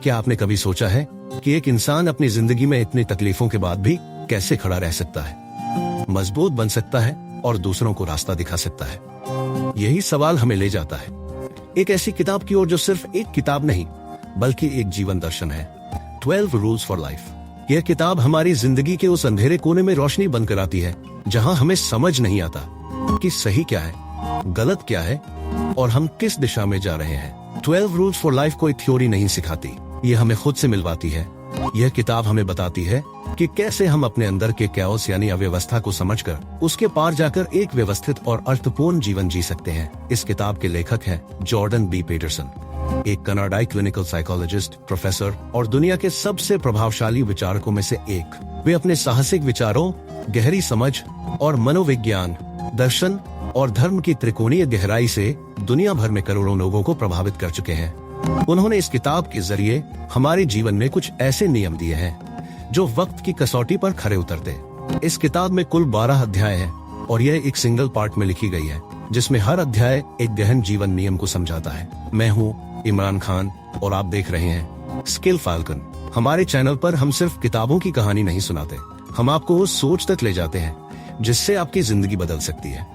क्या आपने कभी सोचा है कि एक इंसान अपनी जिंदगी में इतनी तकलीफों के बाद भी कैसे खड़ा रह सकता है, मजबूत बन सकता है और दूसरों को रास्ता दिखा सकता है? यही सवाल हमें ले जाता है एक ऐसी किताब की ओर जो सिर्फ एक किताब नहीं बल्कि एक जीवन दर्शन है, 12 रूल्स फॉर लाइफ। यह किताब हमारी जिंदगी के उस अंधेरे कोने में रोशनी बनकर आती है जहां हमें समझ नहीं आता कि सही क्या है, गलत क्या है और हम किस दिशा में जा रहे हैं। 12 रूल्स फॉर लाइफ कोई थ्योरी नहीं सिखाती, यह हमें खुद से मिलवाती है। यह किताब हमें बताती है कि कैसे हम अपने अंदर के कैओस यानी अव्यवस्था को समझकर उसके पार जाकर एक व्यवस्थित और अर्थपूर्ण जीवन जी सकते हैं। इस किताब के लेखक हैं जॉर्डन बी पीटरसन, एक कनाडाई क्लिनिकल साइकोलॉजिस्ट, प्रोफेसर और दुनिया के सबसे प्रभावशाली विचारकों में से एक। वे अपने साहसिक विचारों, गहरी समझ और मनोविज्ञान, दर्शन और धर्म की त्रिकोणीय गहराई से दुनिया भर में करोड़ों लोगों को प्रभावित कर चुके हैं। उन्होंने इस किताब के जरिए हमारे जीवन में कुछ ऐसे नियम दिए हैं जो वक्त की कसौटी पर खरे उतरते। इस किताब में कुल 12 अध्याय हैं और यह एक सिंगल पार्ट में लिखी गई है जिसमें हर अध्याय एक गहन जीवन नियम को समझाता है। मैं हूँ इमरान खान और आप देख रहे हैं स्किल फाल्कन। हमारे चैनल पर हम सिर्फ किताबों की कहानी नहीं सुनाते, हम आपको उस सोच तक ले जाते हैं जिससे आपकी जिंदगी बदल सकती है।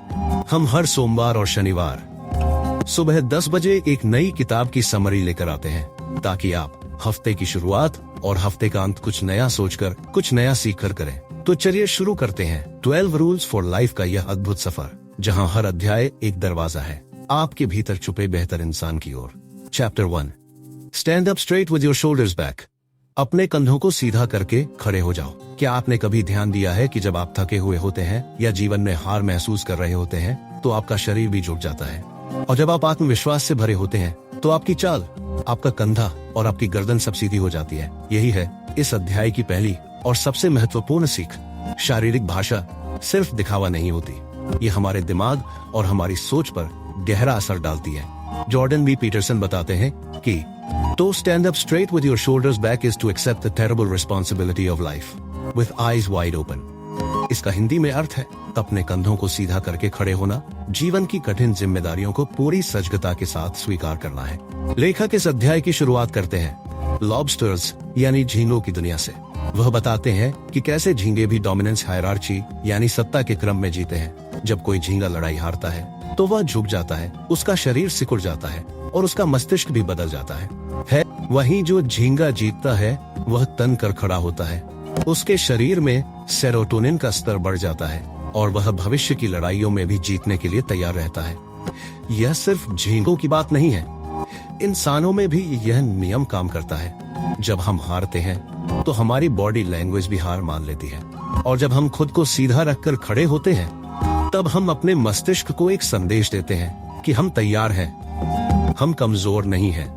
हम हर सोमवार और शनिवार सुबह 10 बजे एक नई किताब की समरी लेकर आते हैं ताकि आप हफ्ते की शुरुआत और हफ्ते का अंत कुछ नया सोचकर, कुछ नया सीखकर करें। तो चलिए शुरू करते हैं 12 रूल्स फॉर लाइफ का यह अद्भुत सफर जहां हर अध्याय एक दरवाजा है आपके भीतर छुपे बेहतर इंसान की ओर। Chapter 1, stand up straight with your shoulders back. अपने कंधों को सीधा करके खड़े हो जाओ। क्या आपने कभी ध्यान दिया है कि जब आप थके हुए होते हैं या जीवन में हार महसूस कर रहे होते हैं तो आपका शरीर भी झुक जाता है, और जब आप आत्मविश्वास से भरे होते हैं तो आपकी चाल, आपका कंधा और आपकी गर्दन सब सीधी हो जाती है। यही है इस अध्याय की पहली और सबसे महत्वपूर्ण सीख। शारीरिक भाषा सिर्फ दिखावा नहीं होती, ये हमारे दिमाग और हमारी सोच पर गहरा असर डालती है। जॉर्डन बी पीटरसन बताते हैं कि तो stand up straight with your shoulders back is to accept the terrible responsibility of life with eyes wide open. इसका हिंदी में अर्थ है अपने कंधों को सीधा करके खड़े होना, जीवन की कठिन जिम्मेदारियों को पूरी सजगता के साथ स्वीकार करना है। लेखक इस अध्याय की शुरुआत करते हैं लॉबस्टर्स यानी झींगों की दुनिया से। वह बताते हैं कि कैसे झींगे भी डोमिनेंस हायरार्ची यानी सत्ता के क्रम में जीते हैं। जब कोई झींगा लड़ाई हारता है तो वह झुक जाता है, उसका शरीर सिकुड़ जाता है और उसका मस्तिष्क भी बदल जाता है। वहीं जो झींगा जीतता है वह तन कर खड़ा होता है, उसके शरीर में सेरोटोनिन का स्तर बढ़ जाता है और वह भविष्य की लड़ाइयों में भी जीतने के लिए तैयार रहता है। यह सिर्फ झींगों की बात नहीं है, इंसानों में भी यह नियम काम करता है। जब हम हारते हैं तो हमारी बॉडी लैंग्वेज भी हार मान लेती है, और जब हम खुद को सीधा रखकर खड़े होते हैं तब हम अपने मस्तिष्क को एक संदेश देते हैं कि हम तैयार हैं, हम कमजोर नहीं हैं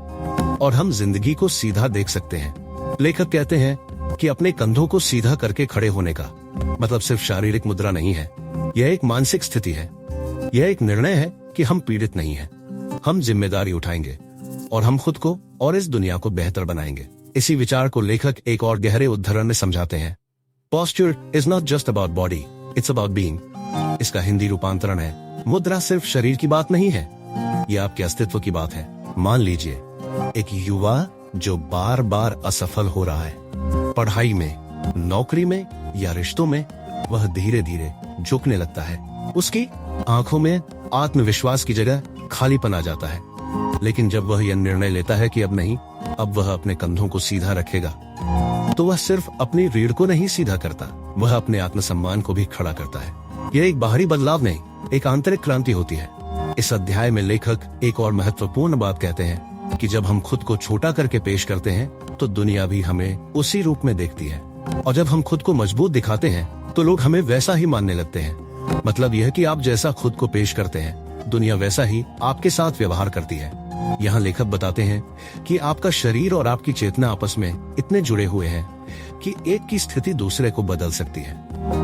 और हम जिंदगी को सीधा देख सकते हैं। लेखक कहते हैं कि अपने कंधों को सीधा करके खड़े होने का मतलब सिर्फ शारीरिक मुद्रा नहीं है, यह एक मानसिक स्थिति है। यह एक निर्णय है कि हम पीड़ित नहीं हैं, हम जिम्मेदारी उठाएंगे और हम खुद को और इस दुनिया को बेहतर बनाएंगे। इसी विचार को लेखक एक और गहरे उद्धरण में समझाते हैं, posture is not just about body, it's about being. इसका हिंदी रूपांतरण है, मुद्रा सिर्फ शरीर की बात नहीं है, यह आपके अस्तित्व की बात है। मान लीजिए एक युवा जो बार बार असफल हो रहा है, पढ़ाई में, नौकरी में या रिश्तों में, वह धीरे धीरे झुकने लगता है। उसकी आंखों में आत्मविश्वास की जगह खालीपन आ जाता है। लेकिन जब वह यह निर्णय लेता है कि अब नहीं, अब वह अपने कंधों को सीधा रखेगा, तो वह सिर्फ अपनी रीढ़ को नहीं सीधा करता, वह अपने आत्मसम्मान को भी खड़ा करता है। यह एक बाहरी बदलाव नहीं, एक आंतरिक क्रांति होती है। इस अध्याय में लेखक एक और महत्वपूर्ण बात कहते हैं कि जब हम खुद को छोटा करके पेश करते हैं तो दुनिया भी हमें उसी रूप में देखती है, और जब हम खुद को मजबूत दिखाते हैं तो लोग हमें वैसा ही मानने लगते हैं। मतलब यह कि आप जैसा खुद को पेश करते हैं दुनिया वैसा ही आपके साथ व्यवहार करती है। यहाँ लेखक बताते हैं कि आपका शरीर और आपकी चेतना आपस में इतने जुड़े हुए हैं कि एक की स्थिति दूसरे को बदल सकती है।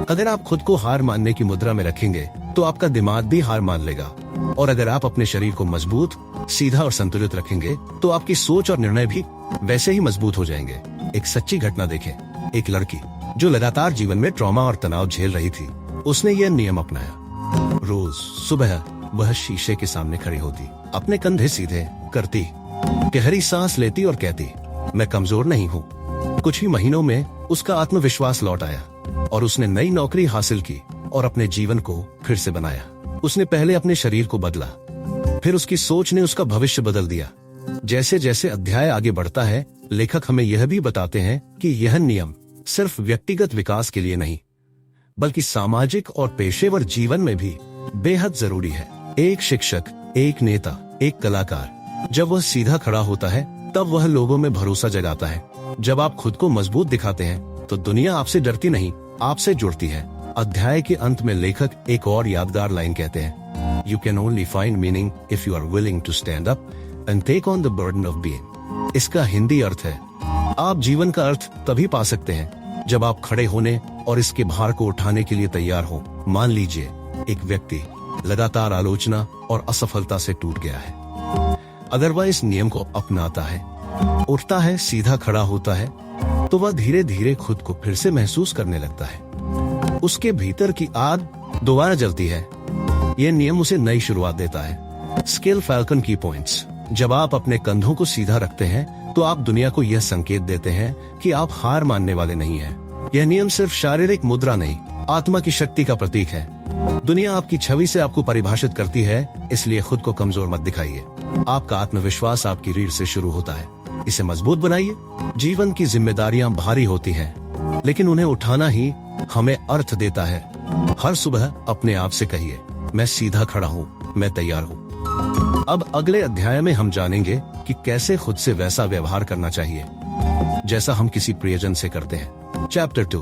अगर आप खुद को हार मानने की मुद्रा में रखेंगे तो आपका दिमाग भी हार मान लेगा, और अगर आप अपने शरीर को मजबूत, सीधा और संतुलित रखेंगे तो आपकी सोच और निर्णय भी वैसे ही मजबूत हो जाएंगे। एक सच्ची घटना देखें, एक लड़की जो लगातार जीवन में ट्रॉमा और तनाव झेल रही थी, उसने यह नियम अपनाया। रोज सुबह वह शीशे के सामने खड़ी होती, अपने कंधे सीधे करती, गहरी सांस लेती और कहती, मैं कमजोर नहीं हूँ। कुछ ही महीनों में उसका आत्मविश्वास लौट आया और उसने नई नौकरी हासिल की और अपने जीवन को फिर से बनाया। उसने पहले अपने शरीर को बदला, फिर उसकी सोच ने उसका भविष्य बदल दिया। जैसे जैसे अध्याय आगे बढ़ता है, लेखक हमें यह भी बताते हैं कि यह नियम सिर्फ व्यक्तिगत विकास के लिए नहीं, बल्कि सामाजिक और पेशेवर जीवन में भी बेहद जरूरी है। एक शिक्षक, एक नेता, एक कलाकार, जब वह सीधा खड़ा होता है तब वह लोगों में भरोसा जगाता है। जब आप खुद को मजबूत दिखाते हैं तो दुनिया आपसे डरती नहीं, आपसे जुड़ती है। अध्याय के अंत में लेखक एक और यादगार लाइन कहते हैं, you can only find meaning if you are willing to stand up and take on the burden of being. इसका हिंदी अर्थ है, आप जीवन का अर्थ तभी पा सकते हैं जब आप खड़े होने और इसके भार को उठाने के लिए तैयार हो। मान लीजिए एक व्यक्ति लगातार आलोचना और असफलता से टूट गया है। अगर वह इस नियम को अपनाता है, उठता है, सीधा खड़ा होता है, तो वह धीरे धीरे खुद को फिर से महसूस करने लगता है। उसके भीतर की आग दोबारा जलती है। यह नियम उसे नई शुरुआत देता है। Skill falcon key points. जब आप अपने कंधों को सीधा रखते हैं तो आप दुनिया को यह संकेत देते हैं कि आप हार मानने वाले नहीं हैं। यह नियम सिर्फ शारीरिक मुद्रा नहीं, आत्मा की शक्ति का प्रतीक है। दुनिया आपकी छवि से आपको परिभाषित करती है, इसलिए खुद को कमजोर मत दिखाइए। आपका आत्मविश्वास आपकी रीढ़ से शुरू होता है, इसे मजबूत बनाइए। जीवन की जिम्मेदारियां भारी होती हैं, लेकिन उन्हें उठाना ही हमें अर्थ देता है। हर सुबह अपने आप से कहिए, मैं सीधा खड़ा हूँ, मैं तैयार हूँ। अब अगले अध्याय में हम जानेंगे कि कैसे खुद से वैसा व्यवहार करना चाहिए जैसा हम किसी प्रियजन से करते हैं। Chapter 2,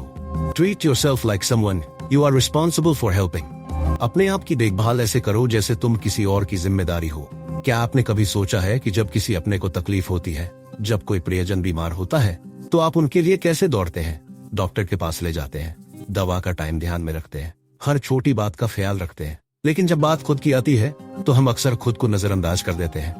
treat yourself like someone you are responsible for helping. अपने आप की देखभाल ऐसे करो जैसे तुम किसी और की जिम्मेदारी हो। क्या आपने कभी सोचा है कि जब किसी अपने को तकलीफ होती है, जब कोई प्रियजन बीमार होता है, तो आप उनके लिए कैसे दौड़ते हैं? डॉक्टर के पास ले जाते हैं, दवा का टाइम ध्यान में रखते हैं, हर छोटी बात का ख्याल रखते हैं। लेकिन जब बात खुद की आती है तो हम अक्सर खुद को नजरअंदाज कर देते हैं।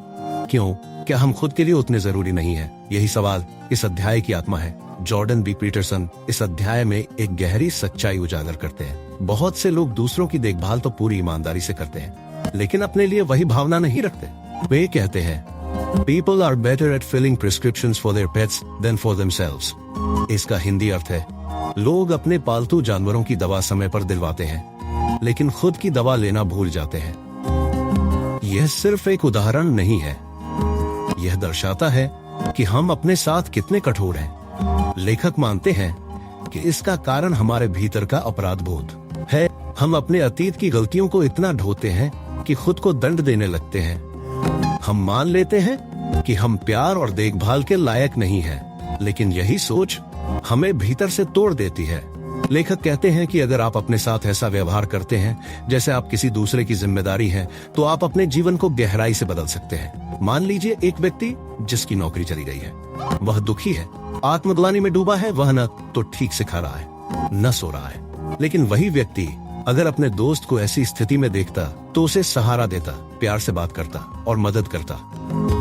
क्यों? क्या हम खुद के लिए उतने जरूरी नहीं है? यही सवाल इस अध्याय की आत्मा है। जॉर्डन बी पीटरसन इस अध्याय में एक गहरी सच्चाई उजागर करते हैं। बहुत से लोग दूसरों की देखभाल तो पूरी ईमानदारी से करते हैं, लेकिन अपने लिए वही भावना नहीं रखते। वे कहते हैं, People are better at filling prescriptions for their pets than for themselves. इसका हिंदी अर्थ है, लोग अपने पालतू जानवरों की दवा समय पर दिलवाते हैं, लेकिन खुद की दवा लेना भूल जाते हैं। यह सिर्फ एक उदाहरण नहीं है, यह दर्शाता है कि हम अपने साथ कितने कठोर हैं। लेखक मानते हैं कि इसका कारण हमारे भीतर का अपराध बोध है। हम अपने अतीत की गलतियों को इतना ढोते हैं कि खुद को दंड देने लगते हैं। हम मान लेते हैं कि हम प्यार और देखभाल के लायक नहीं हैं, लेकिन यही सोच हमें भीतर से तोड़ देती है। लेखक कहते हैं कि अगर आप अपने साथ ऐसा व्यवहार करते हैं जैसे आप किसी दूसरे की जिम्मेदारी हैं, तो आप अपने जीवन को गहराई से बदल सकते हैं। मान लीजिए एक व्यक्ति जिसकी नौकरी चली गई है, वह दुखी है, आत्मग्लानि में डूबा है, वह न तो ठीक से खा रहा है, न सो रहा है। लेकिन वही व्यक्ति अगर अपने दोस्त को ऐसी स्थिति में देखता तो उसे सहारा देता, प्यार से बात करता और मदद करता।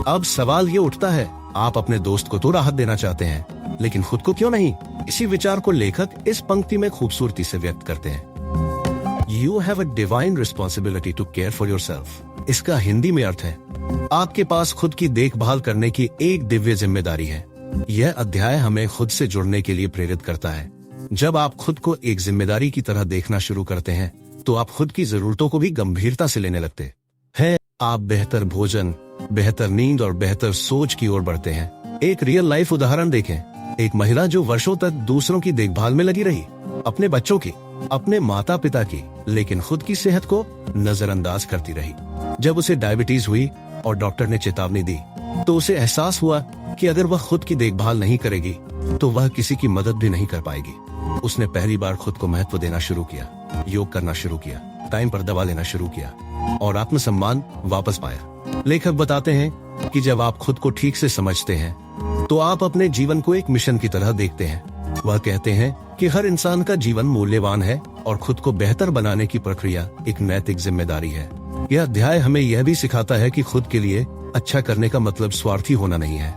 अब सवाल ये उठता है, आप अपने दोस्त को तो राहत देना चाहते हैं, लेकिन खुद को क्यों नहीं? इसी विचार को लेखक इस पंक्ति में खूबसूरती से व्यक्त करते हैं, You have a divine responsibility to care for yourself. इसका हिंदी में अर्थ है, आपके पास खुद की देखभाल करने की एक दिव्य जिम्मेदारी है। यह अध्याय हमें खुद से जुड़ने के लिए प्रेरित करता है। जब आप खुद को एक जिम्मेदारी की तरह देखना शुरू करते हैं, तो आप खुद की जरूरतों को भी गंभीरता से लेने लगते हैं। आप बेहतर भोजन, बेहतर नींद और बेहतर सोच की ओर बढ़ते हैं। एक रियल लाइफ उदाहरण देखें। एक महिला जो वर्षों तक दूसरों की देखभाल में लगी रही, अपने बच्चों की, अपने माता पिता की, लेकिन खुद की सेहत को नजरअंदाज करती रही। जब उसे डायबिटीज हुई और डॉक्टर ने चेतावनी दी, तो उसे एहसास हुआ कि अगर वह खुद की देखभाल नहीं करेगी तो वह किसी की मदद भी नहीं कर पाएगी। उसने पहली बार खुद को महत्व देना शुरू किया, योग करना शुरू किया, टाइम पर दवा लेना शुरू किया और आत्मसम्मान वापस पाया। लेखक बताते हैं कि जब आप खुद को ठीक से समझते हैं तो आप अपने जीवन को एक मिशन की तरह देखते हैं। वह कहते हैं कि हर इंसान का जीवन मूल्यवान है और खुद को बेहतर बनाने की प्रक्रिया एक नैतिक जिम्मेदारी है। यह अध्याय हमें यह भी सिखाता है कि खुद के लिए अच्छा करने का मतलब स्वार्थी होना नहीं है।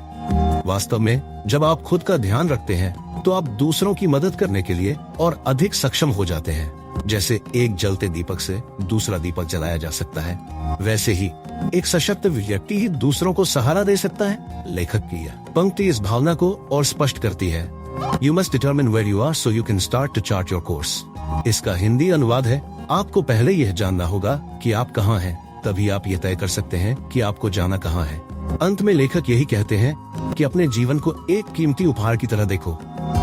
वास्तव में जब आप खुद का ध्यान रखते हैं तो आप दूसरों की मदद करने के लिए और अधिक सक्षम हो जाते हैं। जैसे एक जलते दीपक से दूसरा दीपक जलाया जा सकता है, वैसे ही एक सशक्त व्यक्ति ही दूसरों को सहारा दे सकता है। लेखक की यह पंक्ति इस भावना को और स्पष्ट करती है। You must determine where you are so you can start to chart your course. इसका हिंदी अनुवाद है, आपको पहले यह जानना होगा कि आप कहाँ हैं, तभी आप ये तय कर सकते हैं कि आपको जाना कहाँ है। अंत में लेखक यही कहते हैं कि अपने जीवन को एक कीमती उपहार की तरह देखो।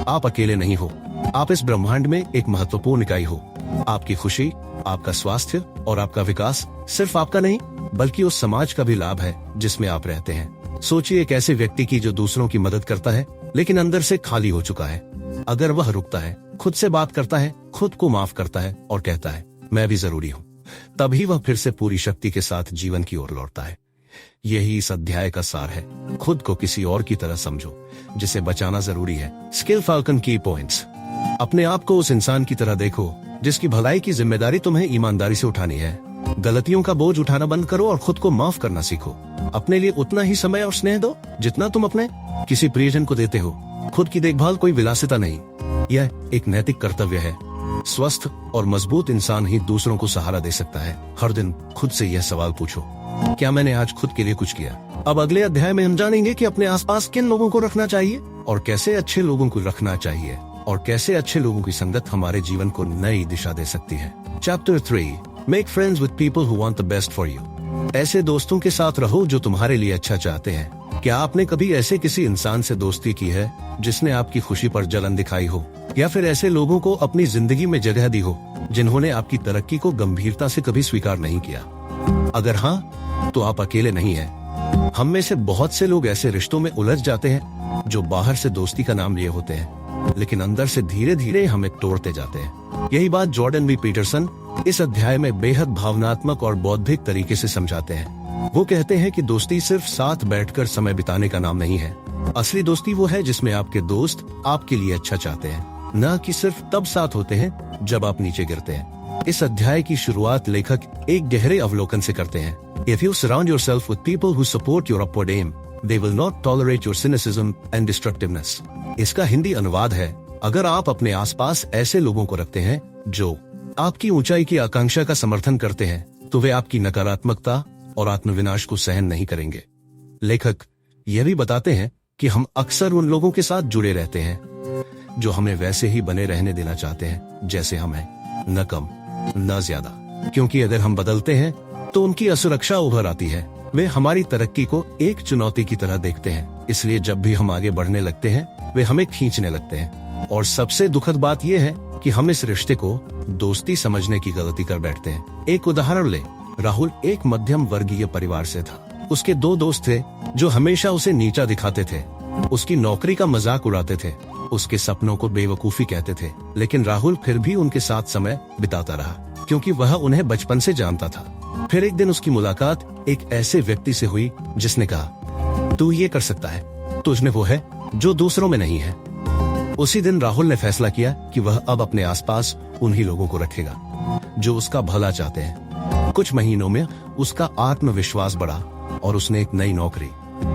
आप अकेले नहीं हो, आप इस ब्रह्मांड में एक महत्वपूर्ण इकाई हो। आपकी खुशी, आपका स्वास्थ्य और आपका विकास सिर्फ आपका नहीं बल्कि उस समाज का भी लाभ है जिसमें आप रहते हैं। सोचिए एक ऐसे व्यक्ति की जो दूसरों की मदद करता है लेकिन अंदर से खाली हो चुका है। अगर वह रुकता है, खुद से बात करता है, खुद को माफ करता है और कहता है मैं भी जरूरी हूँ, तभी वह फिर से पूरी शक्ति के साथ जीवन की ओर लौटता है। यही इस अध्याय का सार है। खुद को किसी और की तरह समझो जिसे बचाना जरूरी है। स्किल फाल्कन की पॉइंट्स। अपने आप को उस इंसान की तरह देखो जिसकी भलाई की जिम्मेदारी तुम्हें ईमानदारी से उठानी है। गलतियों का बोझ उठाना बंद करो और खुद को माफ करना सीखो। अपने लिए उतना ही समय और स्नेह दो जितना तुम अपने किसी प्रियजन को देते हो। खुद की देखभाल कोई विलासिता नहीं, यह एक नैतिक कर्तव्य है। स्वस्थ और मजबूत इंसान ही दूसरों को सहारा दे सकता है। हर दिन खुद से यह सवाल पूछो, क्या मैंने आज खुद के लिए कुछ किया? अब अगले अध्याय में हम जानेंगे कि अपने आसपास किन लोगों को रखना चाहिए और कैसे अच्छे लोगों को रखना चाहिए और कैसे अच्छे लोगों की संगत हमारे जीवन को नई दिशा दे सकती है। Chapter 3, make friends with people who want the best for you. ऐसे दोस्तों के साथ रहो जो तुम्हारे लिए अच्छा चाहते हैं। क्या आपने कभी ऐसे किसी इंसान से दोस्ती की है जिसने आपकी खुशी पर जलन दिखाई हो, या फिर ऐसे लोगों को अपनी जिंदगी में जगह दी हो जिन्होंने आपकी तरक्की को गंभीरता से कभी स्वीकार नहीं किया? अगर हाँ, तो आप अकेले नहीं हैं। हम में से बहुत से लोग ऐसे रिश्तों में उलझ जाते हैं जो बाहर से दोस्ती का नाम लिए होते हैं लेकिन अंदर से धीरे धीरे हमें तोड़ते जाते हैं। यही बात जॉर्डन बी पीटरसन इस अध्याय में बेहद भावनात्मक और बौद्धिक तरीके से समझाते हैं। वो कहते हैं कि दोस्ती सिर्फ साथ बैठकर समय बिताने का नाम नहीं है। असली दोस्ती वो है जिसमें आपके दोस्त आपके लिए अच्छा चाहते हैं, न कि सिर्फ तब साथ होते हैं जब आप नीचे गिरते हैं। इस अध्याय की शुरुआत लेखक एक गहरे अवलोकन से करते हैं। If you surround yourself with people who support your upward aim, they will not tolerate your cynicism and destructiveness. इसका हिंदी अनुवाद है, अगर आप अपने आसपास ऐसे लोगों को रखते हैं जो आपकी ऊंचाई की आकांक्षा का समर्थन करते हैं तो वे आपकी नकारात्मकता और आत्मविनाश को सहन नहीं करेंगे। लेखक यह भी बताते हैं कि हम अक्सर उन लोगों के साथ जुड़े रहते हैं जो हमें वैसे ही बने रहने देना चाहते हैं जैसे हम हैं, न कम न ज्यादा। क्योंकि अगर हम बदलते हैं तो उनकी असुरक्षा उभर आती है। वे हमारी तरक्की को एक चुनौती की तरह देखते हैं, इसलिए जब भी हम आगे बढ़ने लगते हैं वे हमें खींचने लगते हैं। और सबसे दुखद बात यह है कि हम इस रिश्ते को दोस्ती समझने की गलती कर बैठते हैं। एक उदाहरण ले, राहुल एक मध्यम वर्गीय परिवार से था। उसके 2 दोस्त थे जो हमेशा उसे नीचा दिखाते थे, उसकी नौकरी का मजाक उड़ाते थे, उसके सपनों को बेवकूफी कहते थे। लेकिन राहुल फिर भी उनके साथ समय बिताता रहा क्योंकि वह उन्हें बचपन से जानता था। फिर एक दिन उसकी मुलाकात एक ऐसे व्यक्ति से हुई जिसने कहा, तू ये कर सकता है, तुझमें वो है जो दूसरों में नहीं है। उसी दिन राहुल ने फैसला किया कि वह अब अपने आसपास उन्हीं लोगों को रखेगा जो उसका भला चाहते हैं। कुछ महीनों में उसका आत्मविश्वास बढ़ा और उसने एक नई नौकरी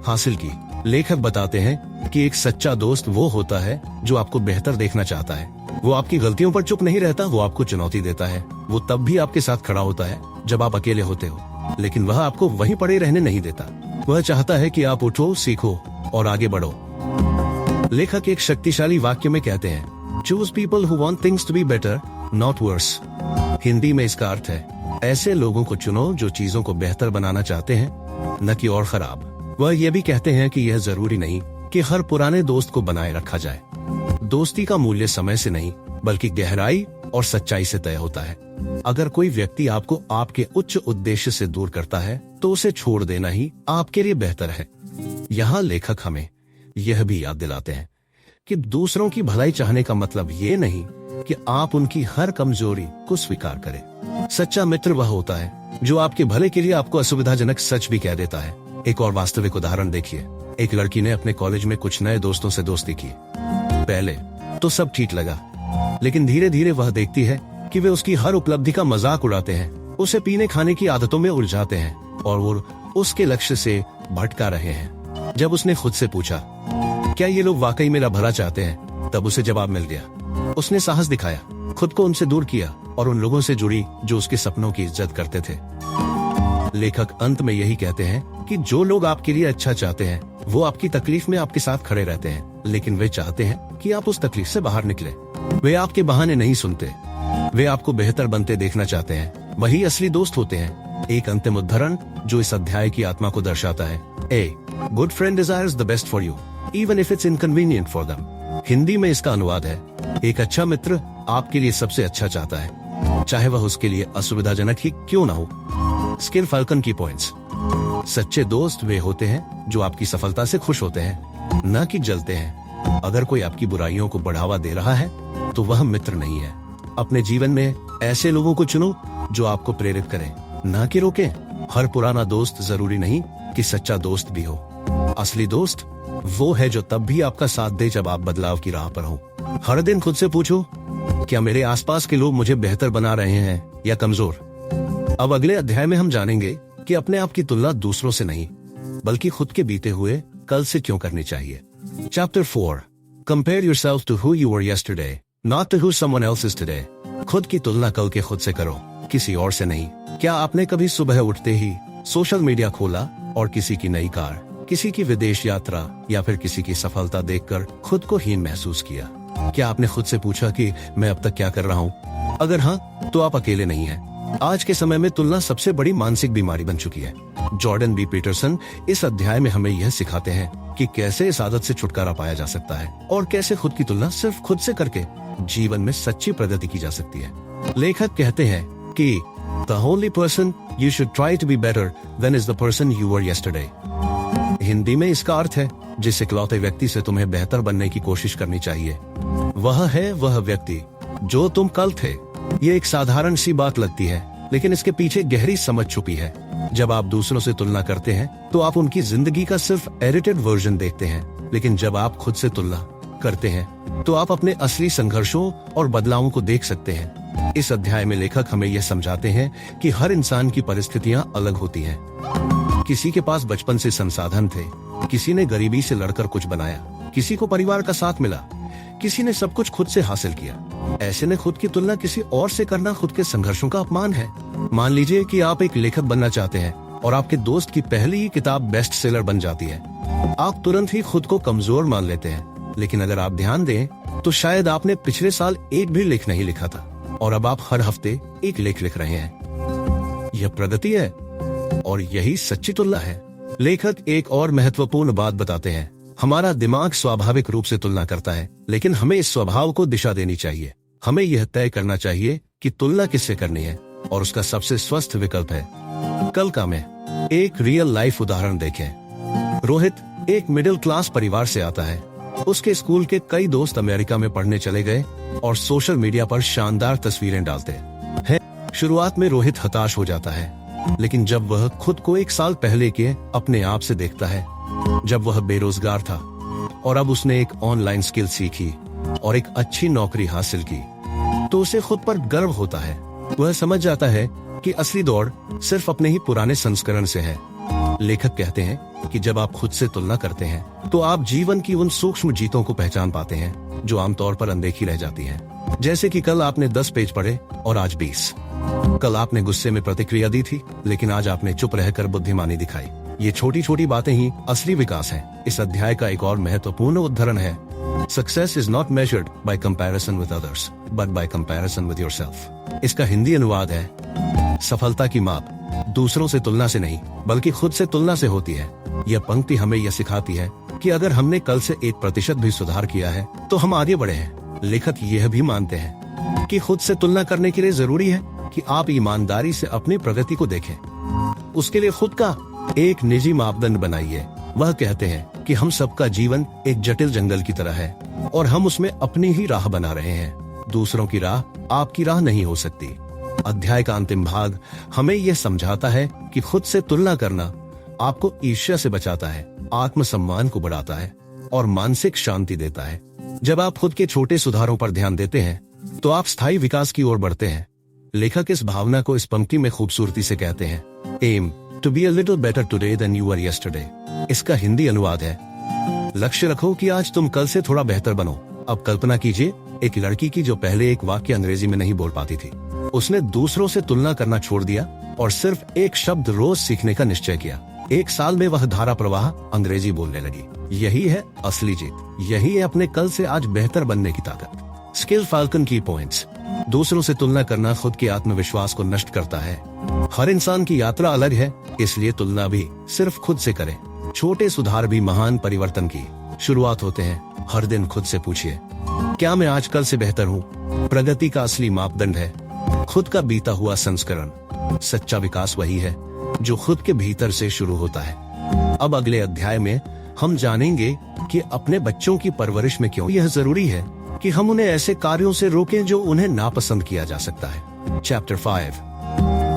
हासिल की। लेखक बताते हैं कि एक सच्चा दोस्त वो होता है जो आपको बेहतर देखना चाहता है। वो आपकी गलतियों पर चुप नहीं रहता, वो आपको चुनौती देता है। वो तब भी आपके साथ खड़ा होता है जब आप अकेले होते हो, लेकिन वह आपको वहीं पड़े रहने नहीं देता। वह चाहता है कि आप उठो, सीखो और आगे बढ़ो। लेखक एक शक्तिशाली वाक्य में कहते हैं, choose people who want things to be better not worse. Hindi में इसका अर्थ है, ऐसे लोगों को चुनो जो चीजों को बेहतर बनाना चाहते हैं, न कि और खराब। वह ये भी कहते हैं कि यह जरूरी नहीं कि हर पुराने दोस्त को बनाए रखा जाए। दोस्ती का मूल्य समय से नहीं बल्कि गहराई और सच्चाई से तय होता है। अगर कोई व्यक्ति आपको आपके उच्च उद्देश्य से दूर करता है तो उसे छोड़ देना ही आपके लिए बेहतर है। यहाँ लेखक हमें यह भी याद दिलाते हैं कि दूसरों की भलाई चाहने का मतलब ये नहीं कि आप उनकी हर कमजोरी को स्वीकार करें। सच्चा मित्र वह होता है जो आपके भले के लिए आपको असुविधाजनक सच भी कह देता है। एक और वास्तविक उदाहरण देखिए। एक लड़की ने अपने कॉलेज में कुछ नए दोस्तों से दोस्ती की। पहले तो सब ठीक लगा, लेकिन धीरे धीरे वह देखती है कि वे उसकी हर उपलब्धि का मजाक उड़ाते हैं, उसे पीने खाने की आदतों में उलझाते हैं और वो उसके लक्ष्य से भटका रहे हैं। जब उसने खुद से पूछा, क्या ये लोग वाकई मेरा भला चाहते हैं, तब उसे जवाब मिल गया। उसने साहस दिखाया, खुद को उनसे दूर किया और उन लोगों से जुड़ी जो उसके सपनों की इज्जत करते थे। लेखक अंत में यही कहते हैं कि जो लोग आपके लिए अच्छा चाहते हैं वो आपकी तकलीफ में आपके साथ खड़े रहते हैं, लेकिन वे चाहते हैं कि आप उस तकलीफ से बाहर निकले। वे आपके बहाने नहीं सुनते, वे आपको बेहतर बनते देखना चाहते हैं। वही असली दोस्त होते हैं। एक अंतिम उद्धरण जो इस अध्याय की आत्मा को दर्शाता है, a good friend desires the best for you even if it's inconvenient for them. Hindi में इसका अनुवाद है, एक अच्छा मित्र आपके लिए सबसे अच्छा चाहता है, चाहे वह उसके लिए असुविधाजनक ही क्यों ना हो। स्किल फाल्कन की पॉइंट्स। सच्चे दोस्त वे होते हैं जो आपकी सफलता से खुश होते हैं, न कि जलते हैं। अगर कोई आपकी बुराइयों को बढ़ावा दे रहा है तो वह मित्र नहीं है। अपने जीवन में ऐसे लोगों को चुनो जो आपको प्रेरित करें, न कि रोकें। हर पुराना दोस्त जरूरी नहीं कि सच्चा दोस्त भी हो। असली दोस्त वो है जो तब भी आपका साथ दे जब आप बदलाव की राह पर हो। हर दिन खुद से पूछो, क्या मेरे आसपास के लोग मुझे बेहतर बना रहे हैं या कमजोर। अब अगले अध्याय में हम जानेंगे कि अपने आप की तुलना दूसरों से नहीं बल्कि खुद के बीते हुए कल से क्यों करनी चाहिए। Chapter 4 compare yourself to who you were yesterday not to who someone else is today. खुद की तुलना कल के खुद से करो, किसी और से नहीं। क्या आपने कभी सुबह उठते ही सोशल मीडिया खोला और किसी की नई कार, किसी की विदेश यात्रा या फिर किसी की सफलता देखकर खुद को हीन महसूस किया? क्या आपने खुद से पूछा कि मैं अब तक क्या कर रहा हूँ? अगर हाँ, तो आप अकेले नहीं हैं। आज के समय में तुलना सबसे बड़ी मानसिक बीमारी बन चुकी है। जॉर्डन बी पीटरसन इस अध्याय में हमें यह सिखाते हैं कि कैसे इस आदत से छुटकारा पाया जा सकता है और कैसे खुद की तुलना सिर्फ खुद से करके जीवन में सच्ची प्रगति की जा सकती है। लेखक कहते हैं कि The only person you should try to be better than is the person you were yesterday। Hindi में इसका अर्थ है, जिस इकलौते व्यक्ति से तुम्हें बेहतर बनने की कोशिश करनी चाहिए वह है वह व्यक्ति जो तुम कल थे। ये एक साधारण सी बात लगती है, लेकिन इसके पीछे गहरी समझ छुपी है। जब आप दूसरों से तुलना करते हैं तो आप उनकी जिंदगी का सिर्फ एडिटेड वर्जन देखते हैं, लेकिन जब आप खुद से तुलना करते हैं तो आप अपने असली संघर्षों और बदलावों को देख सकते हैं। इस अध्याय में लेखक हमें यह समझाते हैं कि हर इंसान की परिस्थितियां अलग होती हैं। किसी के पास बचपन से संसाधन थे, किसी ने गरीबी से लड़कर कुछ बनाया, किसी को परिवार का साथ मिला, किसी ने सब कुछ खुद से हासिल किया। ऐसे में खुद की तुलना किसी और से करना खुद के संघर्षों का अपमान है। मान लीजिए कि आप एक लेखक बनना चाहते हैं और आपके दोस्त की पहली ही किताब बेस्ट सेलर बन जाती है। आप तुरंत ही खुद को कमजोर मान लेते हैं, लेकिन अगर आप ध्यान दें तो शायद आपने पिछले साल एक भी लेख नहीं लिखा था और अब आप हर हफ्ते एक लेख लिख रहे हैं। यह प्रगति है और यही सच्ची तुलना है। लेखक एक और महत्वपूर्ण बात बताते हैं, हमारा दिमाग स्वाभाविक रूप से तुलना करता है, लेकिन हमें इस स्वभाव को दिशा देनी चाहिए। हमें यह तय करना चाहिए कि तुलना किससे करनी है और उसका सबसे स्वस्थ विकल्प है कल का मैं। एक रियल लाइफ उदाहरण देखें। रोहित एक मिडिल क्लास परिवार से आता है। उसके स्कूल के कई दोस्त अमेरिका में पढ़ने चले गए और सोशल मीडिया पर शानदार तस्वीरें डालते हैं। शुरुआत में रोहित हताश हो जाता है, लेकिन जब वह खुद को एक साल पहले के अपने आप से देखता है, जब वह बेरोजगार था और अब उसने एक ऑनलाइन स्किल सीखी और एक अच्छी नौकरी हासिल की, तो उसे खुद पर गर्व होता है। वह समझ जाता है कि असली दौड़ सिर्फ अपने ही पुराने संस्करण से है। लेखक कहते हैं कि जब आप खुद से तुलना करते हैं तो आप जीवन की उन सूक्ष्म जीतों को पहचान पाते हैं जो आमतौर पर अनदेखी रह जाती हैं। जैसे कि कल आपने 10 पेज पढ़े और आज 20। कल आपने गुस्से में प्रतिक्रिया दी थी, लेकिन आज आपने चुप रहकर बुद्धिमानी दिखाई। ये छोटी छोटी बातें ही असली विकास हैं। इस अध्याय का एक और महत्वपूर्ण उद्धरण है, success is not measured by comparison with others but by comparison with yourself. इसका हिंदी अनुवाद है, सफलता की माप दूसरों से तुलना से नहीं बल्कि खुद से तुलना से होती है। यह पंक्ति हमें यह सिखाती है कि अगर हमने कल से 1% भी सुधार किया है तो हम आगे बढ़े हैं। लेखक यह भी मानते हैं कि खुद से तुलना करने के लिए जरूरी है कि आप ईमानदारी से अपनी प्रगति को देखें। उसके लिए खुद का एक निजी मापदंड बनाइए। वह कहते हैं कि हम सबका जीवन एक जटिल जंगल की तरह है और हम उसमें अपनी ही राह बना रहे हैं। दूसरों की राह आपकी राह नहीं हो सकती। अध्याय का अंतिम भाग हमें यह समझाता है कि खुद से तुलना करना आपको ईर्ष्या से बचाता है, आत्मसम्मान को बढ़ाता है और मानसिक शांति देता है। जब आप खुद के छोटे सुधारों पर ध्यान देते हैं तो आप स्थायी विकास की ओर बढ़ते हैं। लेखक इस भावना को इस पंक्ति में खूबसूरती से कहते हैं, aim to be a little better today than you were yesterday. इसका हिंदी अनुवाद है, लक्ष्य रखो कि आज तुम कल से थोड़ा बेहतर बनो। अब कल्पना कीजिए एक लड़की की जो पहले एक वाक्य अंग्रेजी में नहीं बोल पाती थी। उसने दूसरों से तुलना करना छोड़ दिया और सिर्फ एक शब्द रोज सीखने का निश्चय किया। 1 साल में वह धारा प्रवाह अंग्रेजी बोलने लगी। यही है असली जीत, यही है अपने कल से आज बेहतर बनने की ताकत। स्किल फाल्कन की पॉइंट्स। दूसरों से तुलना करना खुद के आत्मविश्वास को नष्ट करता है। हर इंसान की यात्रा अलग है, इसलिए तुलना भी सिर्फ खुद से करें। छोटे सुधार भी महान परिवर्तन की शुरुआत होते हैं। हर दिन खुद से पूछिए, क्या मैं आज कल से बेहतर हूँ? प्रगति का असली मापदंड है खुद का बीता हुआ संस्करण। सच्चा विकास वही है जो खुद के भीतर से शुरू होता है। अब अगले अध्याय में हम जानेंगे कि अपने बच्चों की परवरिश में क्यों यह जरूरी है कि हम उन्हें ऐसे कार्यों से रोकें जो उन्हें नापसंद किया जा सकता है। Chapter 5.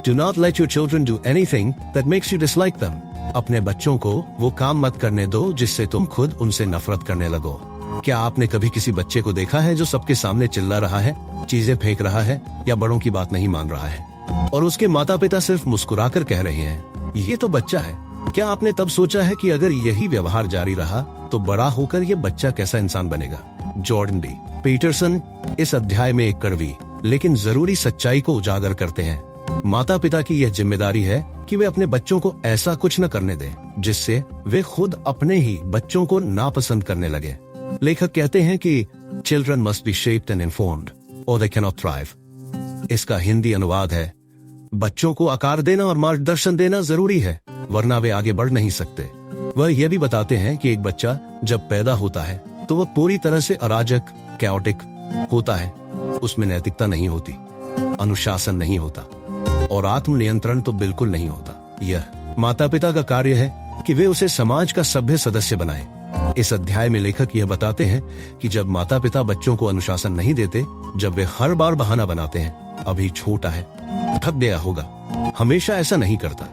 Do not let your children do anything that makes you dislike them. अपने बच्चों को वो काम मत करने दो जिससे तुम खुद उनसे नफरत करने लगो। क्या आपने कभी किसी बच्चे को देखा है जो सबके सामने चिल्ला रहा है, चीजें फेंक रहा है या बड़ों की बात नहीं मान रहा है और उसके माता पिता सिर्फ मुस्कुराकर कह रहे हैं ये तो बच्चा है? क्या आपने तब सोचा है कि अगर यही व्यवहार जारी रहा तो बड़ा होकर ये बच्चा कैसा इंसान बनेगा? जॉर्डन डी पीटरसन इस अध्याय में एक कड़वी लेकिन जरूरी सच्चाई को उजागर करते हैं। माता पिता की यह जिम्मेदारी है कि वे अपने बच्चों को ऐसा कुछ न करने दें जिससे वे खुद अपने ही बच्चों को नापसंद करने लगे। लेखक कहते हैं कि children must be shaped and informed और दे कैन नॉट थ्राइव। इसका हिंदी अनुवाद है, बच्चों को आकार देना और मार्गदर्शन देना जरूरी है वरना वे आगे बढ़ नहीं सकते। वह यह भी बताते हैं कि एक बच्चा जब पैदा होता है तो वह पूरी तरह से अराजक कैओटिक होता है। उसमें नैतिकता नहीं होती, अनुशासन नहीं होता और आत्मनियंत्रण तो बिल्कुल नहीं होता। यह माता पिता का कार्य है कि वे उसे समाज का सभ्य सदस्य बनाएं। इस अध्याय में लेखक यह बताते हैं कि जब माता पिता बच्चों को अनुशासन नहीं देते, जब वे हर बार बहाना बनाते हैं अभी छोटा है, थक गया होगा, हमेशा ऐसा नहीं करता,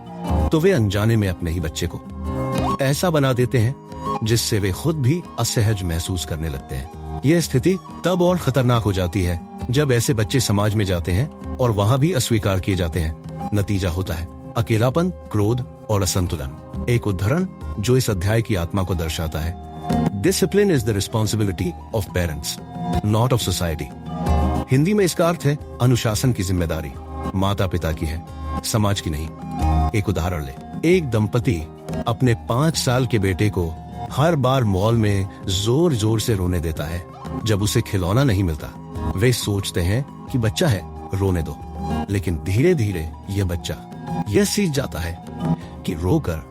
तो वे अनजाने में अपने ही बच्चे को ऐसा बना देते हैं जिससे वे खुद भी असहज महसूस करने लगते हैं। यह स्थिति तब और खतरनाक हो जाती है जब ऐसे बच्चे समाज में जाते हैं और वहां भी अस्वीकार किए जाते हैं। नतीजा होता है अकेलापन, क्रोध और असंतुलन। एक उदाहरण जो इस अध्याय की आत्मा को दर्शाता है, discipline is the responsibility of parents not of society. Hindi में इसका अर्थ है अनुशासन की जिम्मेदारी माता पिता की है, समाज की नहीं। एक उदाहरण ले, एक दंपति अपने 5 साल के बेटे को हर बार मॉल में जोर जोर से रोने देता है जब उसे खिलौना नहीं मिलता। वे सोचते हैं कि बच्चा है, रोने दो, लेकिन धीरे धीरे यह बच्चा यह सीख जाता है कि रोकर,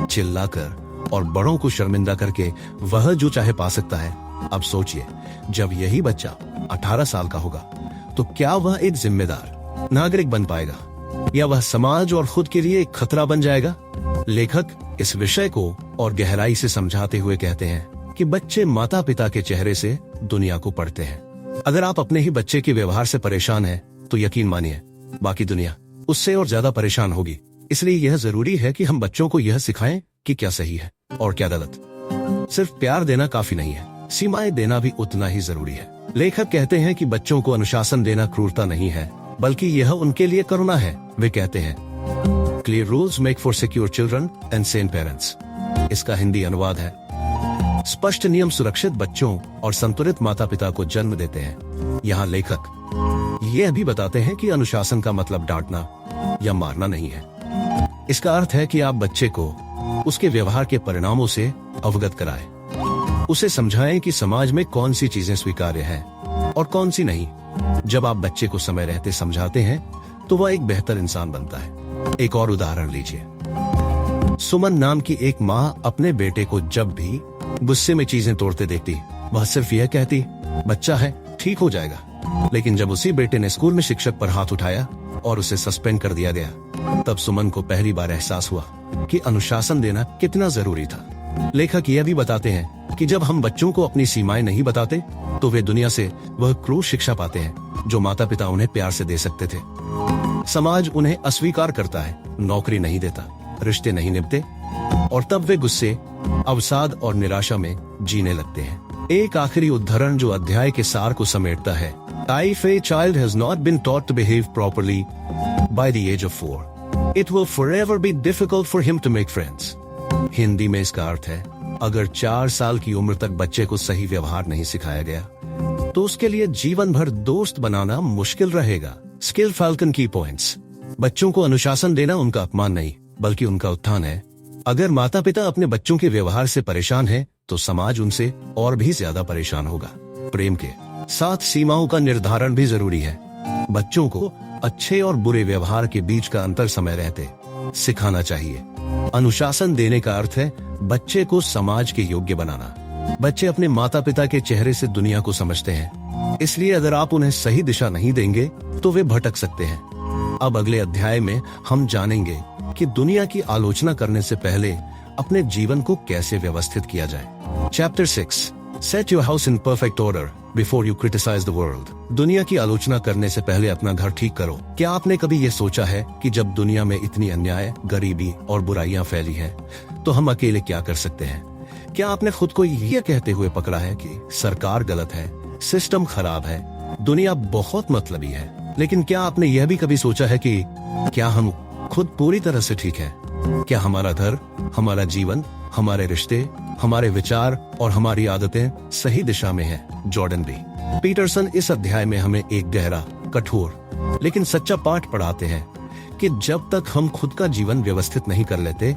चिल्लाकर और बड़ों को शर्मिंदा करके वह जो चाहे पा सकता है। अब सोचिए, जब यही बच्चा 18 साल का होगा तो क्या वह एक जिम्मेदार नागरिक बन पाएगा या वह समाज और खुद के लिए एक खतरा बन जाएगा? लेखक इस विषय को और गहराई से समझाते हुए कहते हैं कि बच्चे माता पिता के चेहरे से दुनिया को पढ़ते हैं। अगर आप अपने ही बच्चे के व्यवहार से परेशान हैं, तो यकीन मानिए बाकी दुनिया उससे और ज्यादा परेशान होगी। इसलिए यह जरूरी है कि हम बच्चों को यह सिखाएं कि क्या सही है और क्या गलत। सिर्फ प्यार देना काफी नहीं है, सीमाएं देना भी उतना ही जरूरी है। लेखक कहते हैं कि बच्चों को अनुशासन देना क्रूरता नहीं है, बल्कि यह उनके लिए करुणा है। वे कहते हैं clear rules make for secure children and Sen parents. इसका हिंदी अनुवाद है, स्पष्ट नियम सुरक्षित बच्चों और संतुलित माता पिता को जन्म देते हैं। यहाँ लेखक यह भी बताते हैं कि अनुशासन का मतलब डांटना या मारना नहीं है। इसका अर्थ है कि आप बच्चे को उसके व्यवहार के परिणामों से अवगत कराएं, उसे समझाएं कि समाज में कौन सी चीजें स्वीकार्य हैं और कौन सी नहीं। जब आप बच्चे को समय रहते समझाते हैं तो वह एक बेहतर इंसान बनता है। एक और उदाहरण लीजिए, सुमन नाम की एक माँ अपने बेटे को जब भी गुस्से में चीजें तोड़ते देखती, वह सिर्फ यह कहती, बच्चा है, ठीक हो जाएगा। लेकिन जब उसी बेटे ने स्कूल में शिक्षक पर हाथ उठाया और उसे सस्पेंड कर दिया गया, तब सुमन को पहली बार एहसास हुआ कि अनुशासन देना कितना जरूरी था। लेखक यह भी बताते हैं कि जब हम बच्चों को अपनी सीमाएं नहीं बताते, तो वे दुनिया से वह क्रूर शिक्षा पाते हैं जो माता पिता उन्हें प्यार से दे सकते थे। समाज उन्हें अस्वीकार करता है, नौकरी नहीं देता, रिश्ते नहीं निभते और तब वे गुस्से, अवसाद और निराशा में जीने लगते हैं। एक आखिरी उदाहरण जो अध्याय के सार को समेटता है, If a child has not been taught to behave properly by the age of 4, it will forever be difficult for him to make friends. Hindi में इसका अर्थ है, अगर 4 साल की उम्र तक बच्चे को सही व्यवहार नहीं सिखाया गया, तो उसके लिए जीवन भर दोस्त बनाना मुश्किल रहेगा। स्किल फाल्कन की पॉइंट्स। बच्चों को अनुशासन देना उनका अपमान नहीं बल्कि उनका उत्थान है। अगर माता पिता अपने बच्चों के व्यवहार से परेशान है तो समाज उनसे और भी ज्यादा परेशान होगा। प्रेम के साथ सीमाओं का निर्धारण भी जरूरी है। बच्चों को अच्छे और बुरे व्यवहार के बीच का अंतर समय रहते सिखाना चाहिए। अनुशासन देने का अर्थ है बच्चे को समाज के योग्य बनाना। बच्चे अपने माता पिता के चेहरे से दुनिया को समझते हैं, इसलिए अगर आप उन्हें सही दिशा नहीं देंगे तो वे भटक सकते हैं। अब अगले अध्याय में हम जानेंगे कि दुनिया की आलोचना करने से पहले अपने जीवन को कैसे व्यवस्थित किया जाए। Chapter 6 set your house in perfect order before you criticise the world. दुनिया की आलोचना करने से पहले अपना घर ठीक करो। क्या आपने कभी ये सोचा है कि जब दुनिया में इतनी अन्याय, गरीबी और बुराइयां फैली हैं, तो हम अकेले क्या कर सकते हैं? क्या आपने खुद को ये कहते हुए पकड़ा है कि सरकार गलत है, सिस्टम खराब है, दुनिया बहुत मतलबी है? लेकिन क्या आपने यह भी कभी सोचा है कि क्या हम खुद पूरी तरह से ठीक है? क्या हमारा घर, हमारा जीवन, हमारे रिश्ते, हमारे विचार और हमारी आदतें सही दिशा में हैं? जॉर्डन बी पीटरसन इस अध्याय में हमें एक गहरा, कठोर लेकिन सच्चा पाठ पढ़ाते हैं कि जब तक हम खुद का जीवन व्यवस्थित नहीं कर लेते,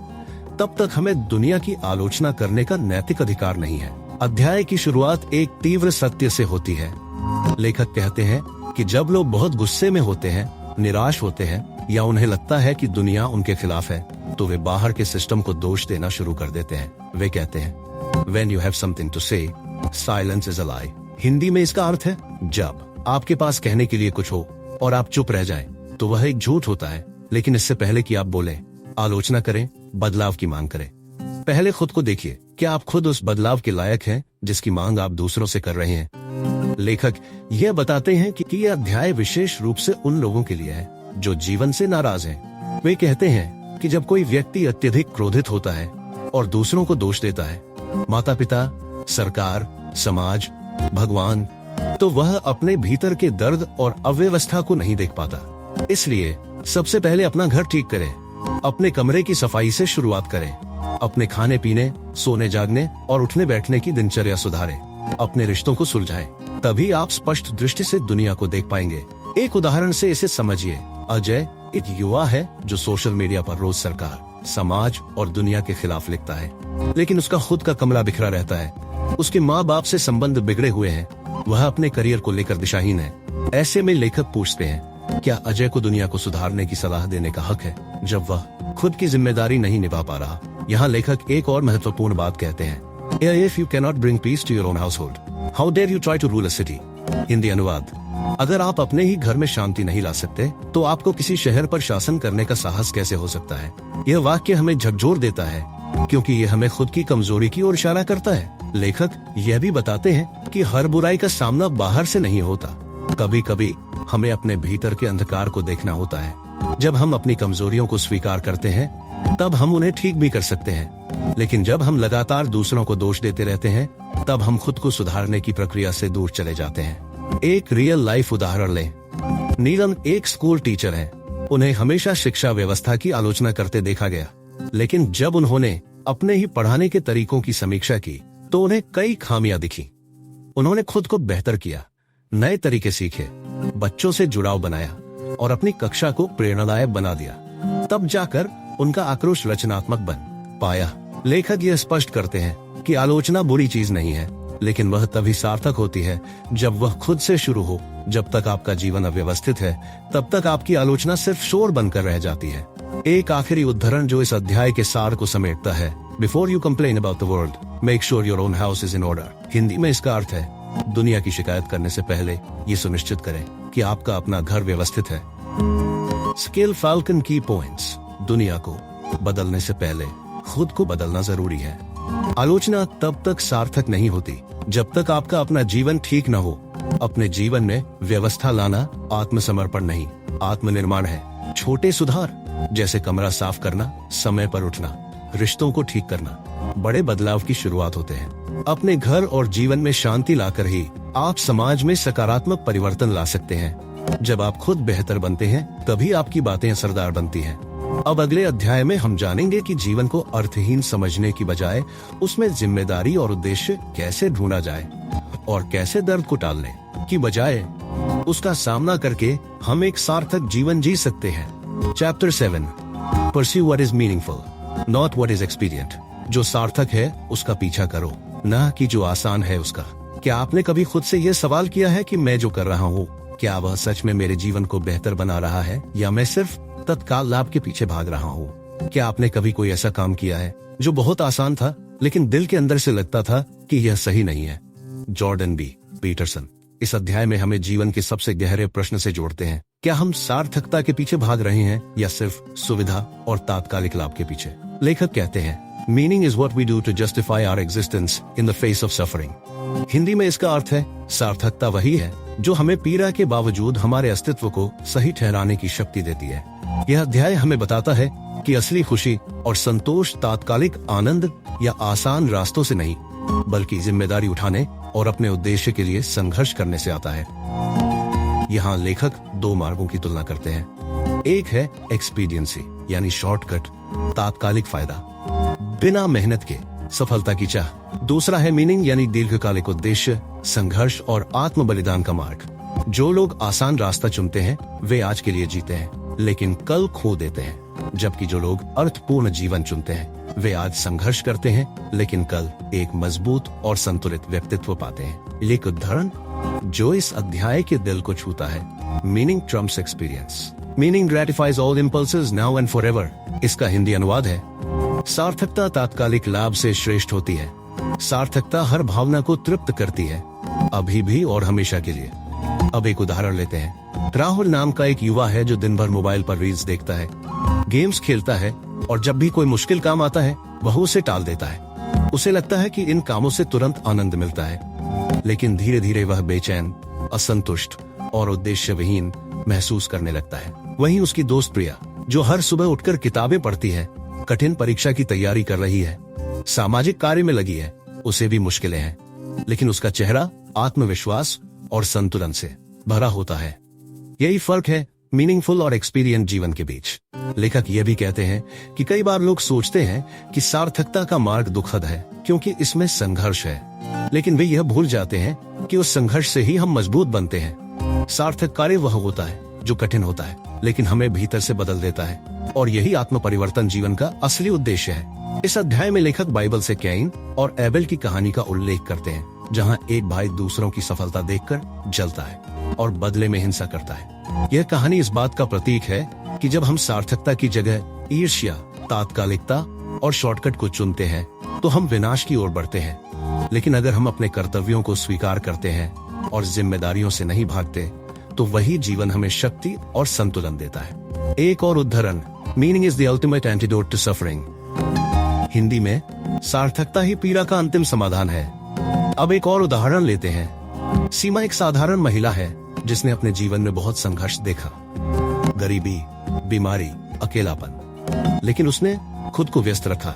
तब तक हमें दुनिया की आलोचना करने का नैतिक अधिकार नहीं है। अध्याय की शुरुआत एक तीव्र सत्य से होती है। लेखक कहते हैं कि जब लोग बहुत गुस्से में होते हैं, निराश होते हैं या उन्हें लगता है कि दुनिया उनके खिलाफ है, तो वे बाहर के सिस्टम को दोष देना शुरू कर देते हैं। वे कहते हैं When you have something to say, silence is a lie। Hindi में इसका अर्थ है जब आपके पास कहने के लिए कुछ हो और आप चुप रह जाएं, तो वह एक झूठ होता है। लेकिन इससे पहले कि आप बोलें, आलोचना करें, बदलाव की मांग करें, पहले खुद को देखिए, क्या आप खुद उस बदलाव के लायक हैं जिसकी मांग आप दूसरों से कर रहे हैं? लेखक यह बताते हैं कि यह अध्याय विशेष रूप से उन लोगों के लिए है जो जीवन से नाराज हैं। वे कहते हैं कि जब कोई व्यक्ति अत्यधिक क्रोधित होता है और दूसरों को दोष देता है, माता पिता, सरकार, समाज, भगवान, तो वह अपने भीतर के दर्द और अव्यवस्था को नहीं देख पाता। इसलिए सबसे पहले अपना घर ठीक करें, अपने कमरे की सफाई से शुरुआत करें, अपने खाने पीने, सोने जागने और उठने बैठने की दिनचर्या सुधारें, अपने रिश्तों को सुलझाएं, तभी आप स्पष्ट दृष्टि से दुनिया को देख पाएंगे। एक उदाहरण से इसे समझिए। अजय एक युवा है जो सोशल मीडिया पर रोज सरकार, समाज और दुनिया के खिलाफ लिखता है, लेकिन उसका खुद का कमरा बिखरा रहता है। उसके माँ बाप से संबंध बिगड़े हुए हैं, वह अपने करियर को लेकर दिशाहीन है। ऐसे में लेखक पूछते हैं, क्या अजय को दुनिया को सुधारने की सलाह देने का हक है जब वह खुद की जिम्मेदारी नहीं निभा पा रहा? यहाँ लेखक एक और महत्वपूर्ण बात कहते हैं, If you cannot bring peace to your own household, how dare you try to rule a city? Hindi अनुवाद, अगर आप अपने ही घर में शांति नहीं ला सकते, तो आपको किसी शहर पर शासन करने का साहस कैसे हो सकता है? यह वाक्य हमें झकझोर देता है क्योंकि यह हमें खुद की कमजोरी की ओर इशारा करता है। लेखक यह भी बताते हैं कि हर बुराई का सामना बाहर से नहीं होता। कभी कभी हमें अपने भीतर के अंधकार को देखना होता है। जब हम अपनी कमजोरियों को स्वीकार करते हैं, तब हम उन्हें ठीक भी कर सकते हैं। लेकिन जब हम लगातार दूसरों को दोष देते रहते हैं, तब हम खुद को सुधारने की प्रक्रिया से दूर चले जाते हैं। एक रियल लाइफ उदाहरण लें। नीलम एक स्कूल टीचर हैं। उन्हें हमेशा शिक्षा व्यवस्था की आलोचना करते देखा गया, लेकिन जब उन्होंने अपने ही पढ़ाने के तरीकों की समीक्षा की, तो उन्हें कई खामियां दिखी। उन्होंने खुद को बेहतर किया, नए तरीके सीखे, बच्चों से जुड़ाव बनाया और अपनी कक्षा को प्रेरणादायक बना दिया। तब जाकर उनका आक्रोश रचनात्मक बन पाया। लेखक यह स्पष्ट करते हैं कि आलोचना बुरी चीज नहीं है, लेकिन वह तभी सार्थक होती है जब वह खुद से शुरू हो। जब तक आपका जीवन अव्यवस्थित है, तब तक आपकी आलोचना सिर्फ शोर बनकर रह जाती है। एक आखिरी उद्धरण जो इस अध्याय के सार को समेटता है, before you complain about the world, make sure your own house is in order. Hindi में इसका अर्थ है, दुनिया की शिकायत करने से पहले ये सुनिश्चित करें कि आपका अपना घर व्यवस्थित है। स्किल फाल्कन की पॉइंट्स। दुनिया को बदलने से पहले खुद को बदलना जरूरी है। आलोचना तब तक सार्थक नहीं होती जब तक आपका अपना जीवन ठीक न हो। अपने जीवन में व्यवस्था लाना आत्मसमर्पण नहीं, आत्मनिर्माण है। छोटे सुधार जैसे कमरा साफ करना, समय पर उठना, रिश्तों को ठीक करना, बड़े बदलाव की शुरुआत होते हैं। अपने घर और जीवन में शांति लाकर ही आप समाज में सकारात्मक परिवर्तन ला सकते हैं। जब आप खुद बेहतर बनते हैं, तभी आपकी बातें असरदार बनती हैं। अब अगले अध्याय में हम जानेंगे कि जीवन को अर्थहीन समझने की बजाय उसमें जिम्मेदारी और उद्देश्य कैसे ढूंढा जाए और कैसे दर्द को टालने की बजाय उसका सामना करके हम एक सार्थक जीवन जी सकते हैं। Chapter 7, pursue what is meaningful, not what is expedient. जो सार्थक है उसका पीछा करो, न कि जो आसान है उसका। क्या आपने कभी खुद से यह सवाल किया है कि मैं जो कर रहा हूँ, क्या वह सच में मेरे जीवन को बेहतर बना रहा है, या मैं सिर्फ तत्काल लाभ के पीछे भाग रहा हूँ? क्या आपने कभी कोई ऐसा काम किया है जो बहुत आसान था, लेकिन दिल के अंदर से लगता था कि यह सही नहीं है? जॉर्डन बी पीटरसन इस अध्याय में हमें जीवन के सबसे गहरे प्रश्न से जोड़ते हैं। क्या हम सार्थकता के पीछे भाग रहे हैं या सिर्फ सुविधा और तात्कालिक लाभ के पीछे? लेखक कहते हैं, meaning is what we do to justify our existence in the face of suffering. Hindi में इसका अर्थ है, सार्थकता वही है जो हमें पीड़ा के बावजूद हमारे अस्तित्व को सही ठहराने की शक्ति देती है। यह अध्याय हमें बताता है कि असली खुशी और संतोष तात्कालिक आनंद या आसान रास्तों से नहीं, बल्कि जिम्मेदारी उठाने और अपने उद्देश्य के लिए संघर्ष करने से आता है। यहाँ लेखक दो मार्गों की तुलना करते हैं। एक है एक्सपीडियंसी यानी शॉर्टकट, तात्कालिक फायदा, बिना मेहनत के सफलता की चाह। दूसरा है मीनिंग यानी दीर्घकालिक उद्देश्य, संघर्ष और आत्म बलिदान का मार्ग। जो लोग आसान रास्ता चुनते हैं वे आज के लिए जीते हैं, लेकिन कल खो देते हैं। जबकि जो लोग अर्थपूर्ण जीवन चुनते हैं वे आज संघर्ष करते हैं, लेकिन कल एक मजबूत और संतुलित व्यक्तित्व पाते हैं। एक उदाहरण जो इस अध्याय के दिल को छूता है, meaning trumps experience. Meaning gratifies all impulses now and forever. इसका हिंदी अनुवाद है, सार्थकता तात्कालिक लाभ से श्रेष्ठ होती है। सार्थकता हर भावना को तृप्त करती है, अभी भी और हमेशा के लिए। अब एक उदाहरण लेते हैं। राहुल नाम का एक युवा है जो दिन भर मोबाइल पर रील्स देखता है, गेम्स खेलता है, और जब भी कोई मुश्किल काम आता है वह उसे टाल देता है। उसे लगता है कि इन कामों से तुरंत आनंद मिलता है, लेकिन धीरे धीरे वह बेचैन, असंतुष्ट और उद्देश्यविहीन महसूस करने लगता है। वहीं उसकी दोस्त प्रिया, जो हर सुबह उठकर किताबें पढ़ती है, कठिन परीक्षा की तैयारी कर रही है, सामाजिक कार्य में लगी है, उसे भी मुश्किलें हैं, लेकिन उसका चेहरा आत्मविश्वास और संतुलन से भरा होता है। यही फर्क है मीनिंगफुल और एक्सपीरियंस जीवन के बीच। लेखक ये भी कहते हैं कि कई बार लोग सोचते हैं कि सार्थकता का मार्ग दुखद है क्योंकि इसमें संघर्ष है, लेकिन वे यह भूल जाते हैं कि उस संघर्ष से ही हम मजबूत बनते हैं। सार्थक कार्य वह होता है जो कठिन होता है, लेकिन हमें भीतर से बदल देता है, और यही आत्म परिवर्तन जीवन का असली उद्देश्य है। इस अध्याय में लेखक बाइबल से कैन और एबेल की कहानी का उल्लेख करते हैं, जहाँ एक भाई दूसरों की सफलता देखकर जलता है और बदले में हिंसा करता है। यह कहानी इस बात का प्रतीक है कि जब हम सार्थकता की जगह ईर्ष्या, तात्कालिकता और शॉर्टकट को चुनते हैं तो हम विनाश की ओर बढ़ते हैं। लेकिन अगर हम अपने कर्तव्यों को स्वीकार करते हैं और जिम्मेदारियों से नहीं भागते, तो वही जीवन हमें शक्ति और संतुलन देता है। एक और उदाहरण, meaning is the ultimate antidote to suffering. Hindi में सार्थकता ही पीड़ा का अंतिम समाधान है। अब एक और उदाहरण लेते हैं। सीमा एक साधारण महिला है जिसने अपने जीवन में बहुत संघर्ष देखा, गरीबी, बीमारी, अकेलापन, लेकिन उसने खुद को व्यस्त रखा।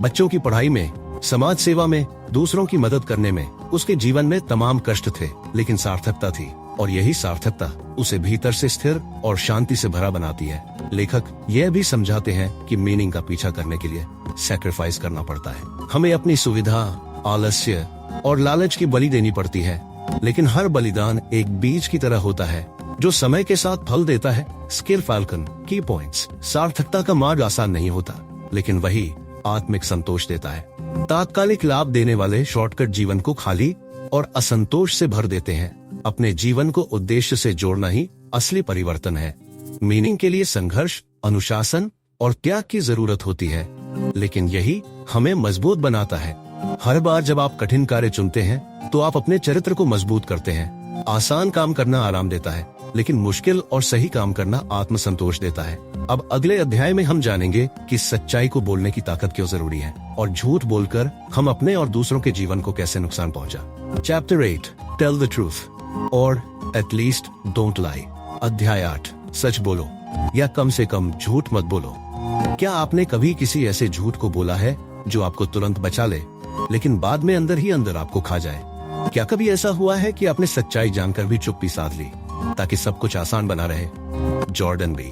बच्चों की पढ़ाई में, समाज सेवा में, दूसरों की मदद करने में। उसके जीवन में तमाम कष्ट थे, लेकिन सार्थकता थी, और यही सार्थकता उसे भीतर से स्थिर और शांति से भरा बनाती है। लेखक यह भी समझाते हैं कि मीनिंग का पीछा करने के लिए सैक्रिफाइस करना पड़ता है। हमें अपनी सुविधा, आलस्य और लालच की बलि देनी पड़ती है, लेकिन हर बलिदान एक बीज की तरह होता है जो समय के साथ फल देता है। स्किल फाल्कन की पॉइंट्स। सार्थकता का मार्ग आसान नहीं होता, लेकिन वही आत्मिक संतोष देता है। तात्कालिक लाभ देने वाले शॉर्टकट जीवन को खाली और असंतोष से भर देते हैं। अपने जीवन को उद्देश्य से जोड़ना ही असली परिवर्तन है। मीनिंग के लिए संघर्ष, अनुशासन और त्याग की जरूरत होती है, लेकिन यही हमें मजबूत बनाता है। हर बार जब आप कठिन कार्य चुनते हैं तो आप अपने चरित्र को मजबूत करते हैं। आसान काम करना आराम देता है, लेकिन मुश्किल और सही काम करना आत्मसंतोष देता है। अब अगले अध्याय में हम जानेंगे कि सच्चाई को बोलने की ताकत क्यों जरूरी है, और झूठ बोलकर हम अपने और दूसरों के जीवन को कैसे नुकसान पहुंचा। चैप्टर 8, टेल द ट्रूथ और एट लीस्ट डोंट लाई। अध्याय 8, सच बोलो या कम से कम झूठ मत बोलो। क्या आपने कभी किसी ऐसे झूठ को बोला है जो आपको तुरंत बचा ले, लेकिन बाद में अंदर ही अंदर आपको खा जाए? क्या कभी ऐसा हुआ है कि आपने सच्चाई जानकर भी चुप्पी साध ली ताकि सब कुछ आसान बना रहे? जॉर्डन बी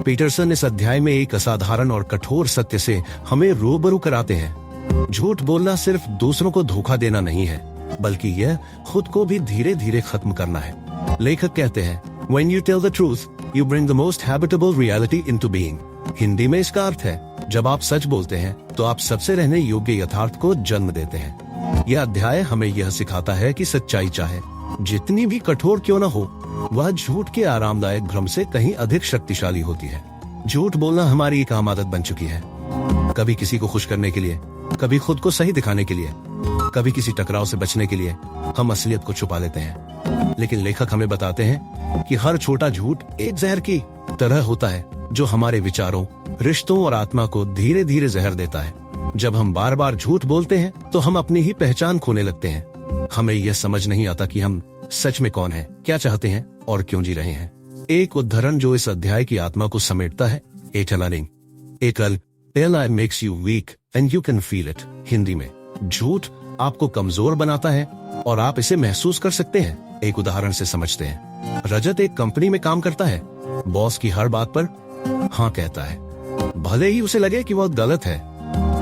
पीटरसन इस अध्याय में एक असाधारण और कठोर सत्य से हमें रूबरू कराते हैं। झूठ बोलना सिर्फ दूसरों को धोखा देना नहीं है, बल्कि यह खुद को भी धीरे धीरे खत्म करना है। लेखक कहते हैं, When you tell the truth, you bring the most habitable reality into being. Hindi में इसका अर्थ है, जब आप सच बोलते हैं तो आप सबसे रहने योग्य यथार्थ को जन्म देते हैं। यह अध्याय हमें यह सिखाता है कि सच्चाई चाहे जितनी भी कठोर क्यों न हो, वह झूठ के आरामदायक भ्रम से कहीं अधिक शक्तिशाली होती है। झूठ बोलना हमारी एक आम आदत बन चुकी है, कभी किसी को खुश करने के लिए, कभी खुद को सही दिखाने के लिए, कभी किसी टकराव से बचने के लिए हम असलियत को छुपा लेते हैं। लेकिन लेखक हमें बताते हैं कि हर छोटा झूठ एक जहर की तरह होता है, जो हमारे विचारों, रिश्तों और आत्मा को धीरे धीरे जहर देता है। जब हम बार बार झूठ बोलते हैं तो हम अपनी ही पहचान खोने लगते हैं। हमें यह समझ नहीं आता कि हम सच में कौन हैं, क्या चाहते हैं और क्यों जी रहे हैं। एक उदाहरण जो इस अध्याय की आत्मा को समेटता है, A lie makes you weak and you can feel it। Hindi में, झूठ आपको कमजोर बनाता है और आप इसे महसूस कर सकते हैं। एक उदाहरण से समझते हैं। रजत एक कंपनी में काम करता है। बॉस की हर बात पर हाँ कहता है, भले ही उसे लगे कि वह गलत है।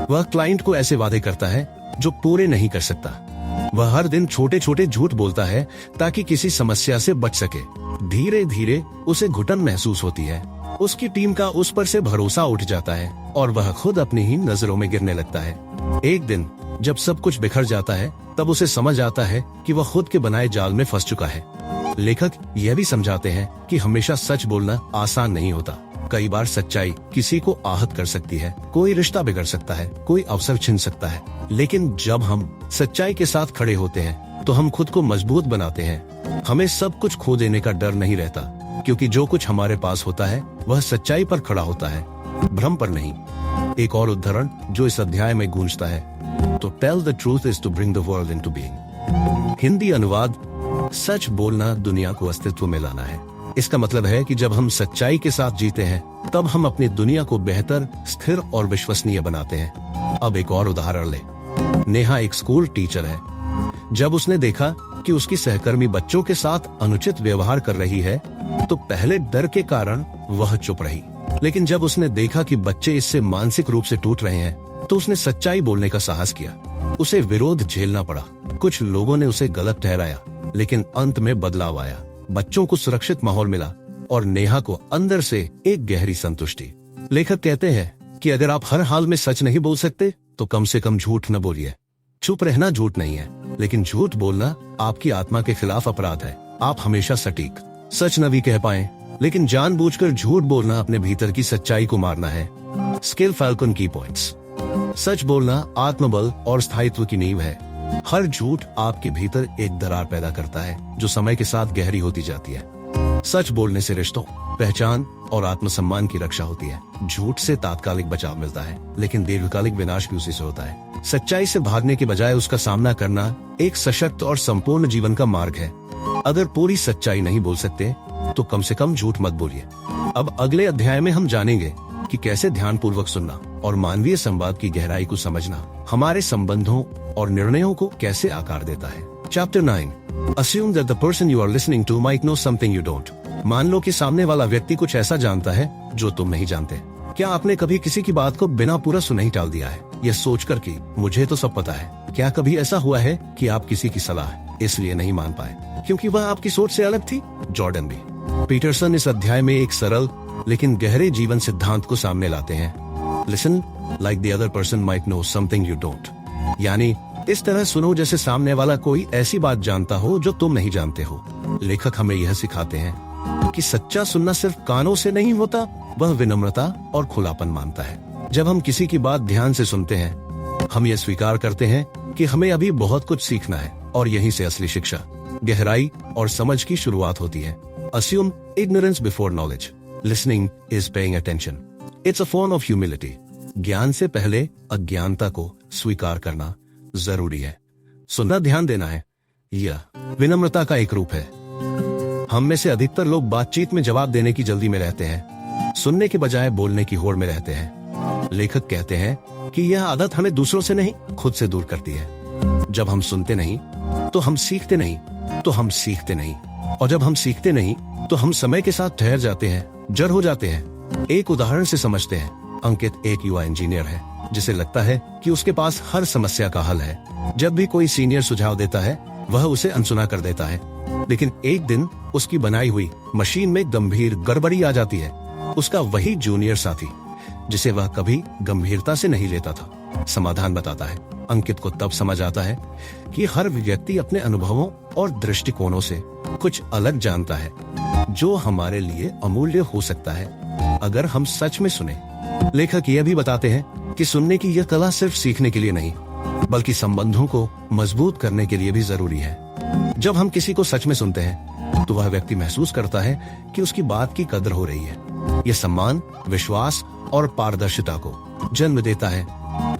वह क्लाइंट को ऐसे वादे करता है जो पूरे नहीं कर सकता। वह हर दिन छोटे छोटे झूठ बोलता है ताकि किसी समस्या से बच सके। धीरे धीरे उसे घुटन महसूस होती है। उसकी टीम का उस पर से भरोसा उठ जाता है और वह खुद अपनी ही नजरों में गिरने लगता है। एक दिन जब सब कुछ बिखर जाता है, तब उसे समझ आता है कि वह खुद के बनाए जाल में फंस चुका है। लेखक यह भी समझाते हैं कि हमेशा सच बोलना आसान नहीं होता। कई बार सच्चाई किसी को आहत कर सकती है, कोई रिश्ता बिगड़ सकता है, कोई अवसर छिन सकता है। लेकिन जब हम सच्चाई के साथ खड़े होते हैं तो हम खुद को मजबूत बनाते हैं। हमें सब कुछ खो देने का डर नहीं रहता, क्योंकि जो कुछ हमारे पास होता है वह सच्चाई पर खड़ा होता है, भ्रम पर नहीं। एक और उदाहरण जो इस अध्याय में गूंजता है, to tell the truth is to bring the world into being. Hindi अनुवाद, सच बोलना दुनिया को अस्तित्व में लाना है। इसका मतलब है कि जब हम सच्चाई के साथ जीते हैं तब हम अपनी दुनिया को बेहतर, स्थिर और विश्वसनीय बनाते हैं। अब एक और उदाहरण ले। नेहा एक स्कूल टीचर है। जब उसने देखा कि उसकी सहकर्मी बच्चों के साथ अनुचित व्यवहार कर रही है तो पहले डर के कारण वह चुप रही। लेकिन जब उसने देखा कि बच्चे इससे मानसिक रूप से टूट रहे हैं तो उसने सच्चाई बोलने का साहस किया। उसे विरोध झेलना पड़ा, कुछ लोगों ने उसे गलत ठहराया, लेकिन अंत में बदलाव आया। बच्चों को सुरक्षित माहौल मिला और नेहा को अंदर से एक गहरी संतुष्टि। लेखक कहते हैं कि अगर आप हर हाल में सच नहीं बोल सकते तो कम से कम झूठ न बोलिए। चुप रहना झूठ नहीं है, लेकिन झूठ बोलना आपकी आत्मा के खिलाफ अपराध है। आप हमेशा सटीक, सच न भी कह पाए, लेकिन जानबूझकर झूठ बोलना अपने भीतर की सच्चाई को मारना है। Skill falcon key points. सच बोलना आत्मबल और स्थायित्व की नींव है। हर झूठ आपके भीतर एक दरार पैदा करता है जो समय के साथ गहरी होती जाती है। सच बोलने से रिश्तों, पहचान और आत्मसम्मान की रक्षा होती है। झूठ से तात्कालिक बचाव मिलता है, लेकिन दीर्घकालिक विनाश भी उसी से होता है। सच्चाई से भागने के बजाय उसका सामना करना एक सशक्त और संपूर्ण जीवन का मार्ग है। अगर पूरी सच्चाई नहीं बोल सकते तो कम से कम झूठ मत बोलिए। अब अगले अध्याय में हम जानेंगे कि कैसे ध्यानपूर्वक सुनना और मानवीय संवाद की गहराई को समझना हमारे संबंधों और निर्णयों को कैसे आकार देता है। Chapter 9. Assume that the person you are listening to might know something you don't. मान लो कि सामने वाला व्यक्ति कुछ ऐसा जानता है जो तुम नहीं जानते। क्या आपने कभी किसी की बात को बिना पूरा सुने ही टाल दिया है, यह सोचकर कि मुझे तो सब पता है? क्या कभी ऐसा हुआ है कि आप किसी की सलाह इसलिए नहीं मान पाए क्योंकि वह आपकी सोच से अलग थी? जॉर्डन बी पीटरसन इस अध्याय में एक सरल लेकिन गहरे जीवन सिद्धांत को सामने लाते हैं। Listen like the other person might know something you don't. यानी इस तरह सुनो जैसे सामने वाला कोई ऐसी बात जानता हो जो तुम नहीं जानते हो। लेखक हमें यह सिखाते हैं कि सच्चा सुनना सिर्फ कानों से नहीं होता, वह विनम्रता और खुलापन मांगता है। जब हम किसी की बात ध्यान से सुनते हैं, हम ये स्वीकार करते हैं कि हमें अभी बहुत कुछ सीखना है और यहीं से असली शिक्षा, गहराई और समझ की शुरुआत होती है। Assume ignorance before knowledge. Listening is paying attention. It's a form of humility. ज्ञान से पहले अज्ञानता को स्वीकार करना जरूरी है। सुनना, ध्यान देना है, यह विनम्रता का एक रूप है। हम में से अधिकतर लोग बातचीत में जवाब देने की जल्दी में रहते हैं, सुनने के बजाय बोलने की होड़ में रहते हैं। लेखक कहते हैं कि यह आदत हमें दूसरों से नहीं, खुद से दूर करती है। जब हम सुनते नहीं तो हम सीखते नहीं, और जब हम सीखते नहीं तो हम समय के साथ ठहर जाते हैं, जड़ हो जाते हैं। एक उदाहरण से समझते हैं। अंकित एक युवा इंजीनियर है जिसे लगता है कि उसके पास हर समस्या का हल है। जब भी कोई सीनियर सुझाव देता है वह उसे अनसुना कर देता है। लेकिन एक दिन उसकी बनाई हुई मशीन में गंभीर गड़बड़ी आ जाती है। उसका वही जूनियर साथी, जिसे वह कभी गंभीरता से नहीं लेता था, समाधान बताता है। अंकित को तब समझ आता है कि हर व्यक्ति अपने अनुभवों और दृष्टिकोणों से कुछ अलग जानता है, जो हमारे लिए अमूल्य हो सकता है अगर हम सच में सुने। लेखक यह भी बताते हैं कि सुनने की यह कला सिर्फ सीखने के लिए नहीं, बल्कि संबंधों को मजबूत करने के लिए भी जरूरी है। जब हम किसी को सच में सुनते हैं तो वह व्यक्ति महसूस करता है कि उसकी बात की कदर हो रही है। यह सम्मान, विश्वास और पारदर्शिता को जन्म देता है।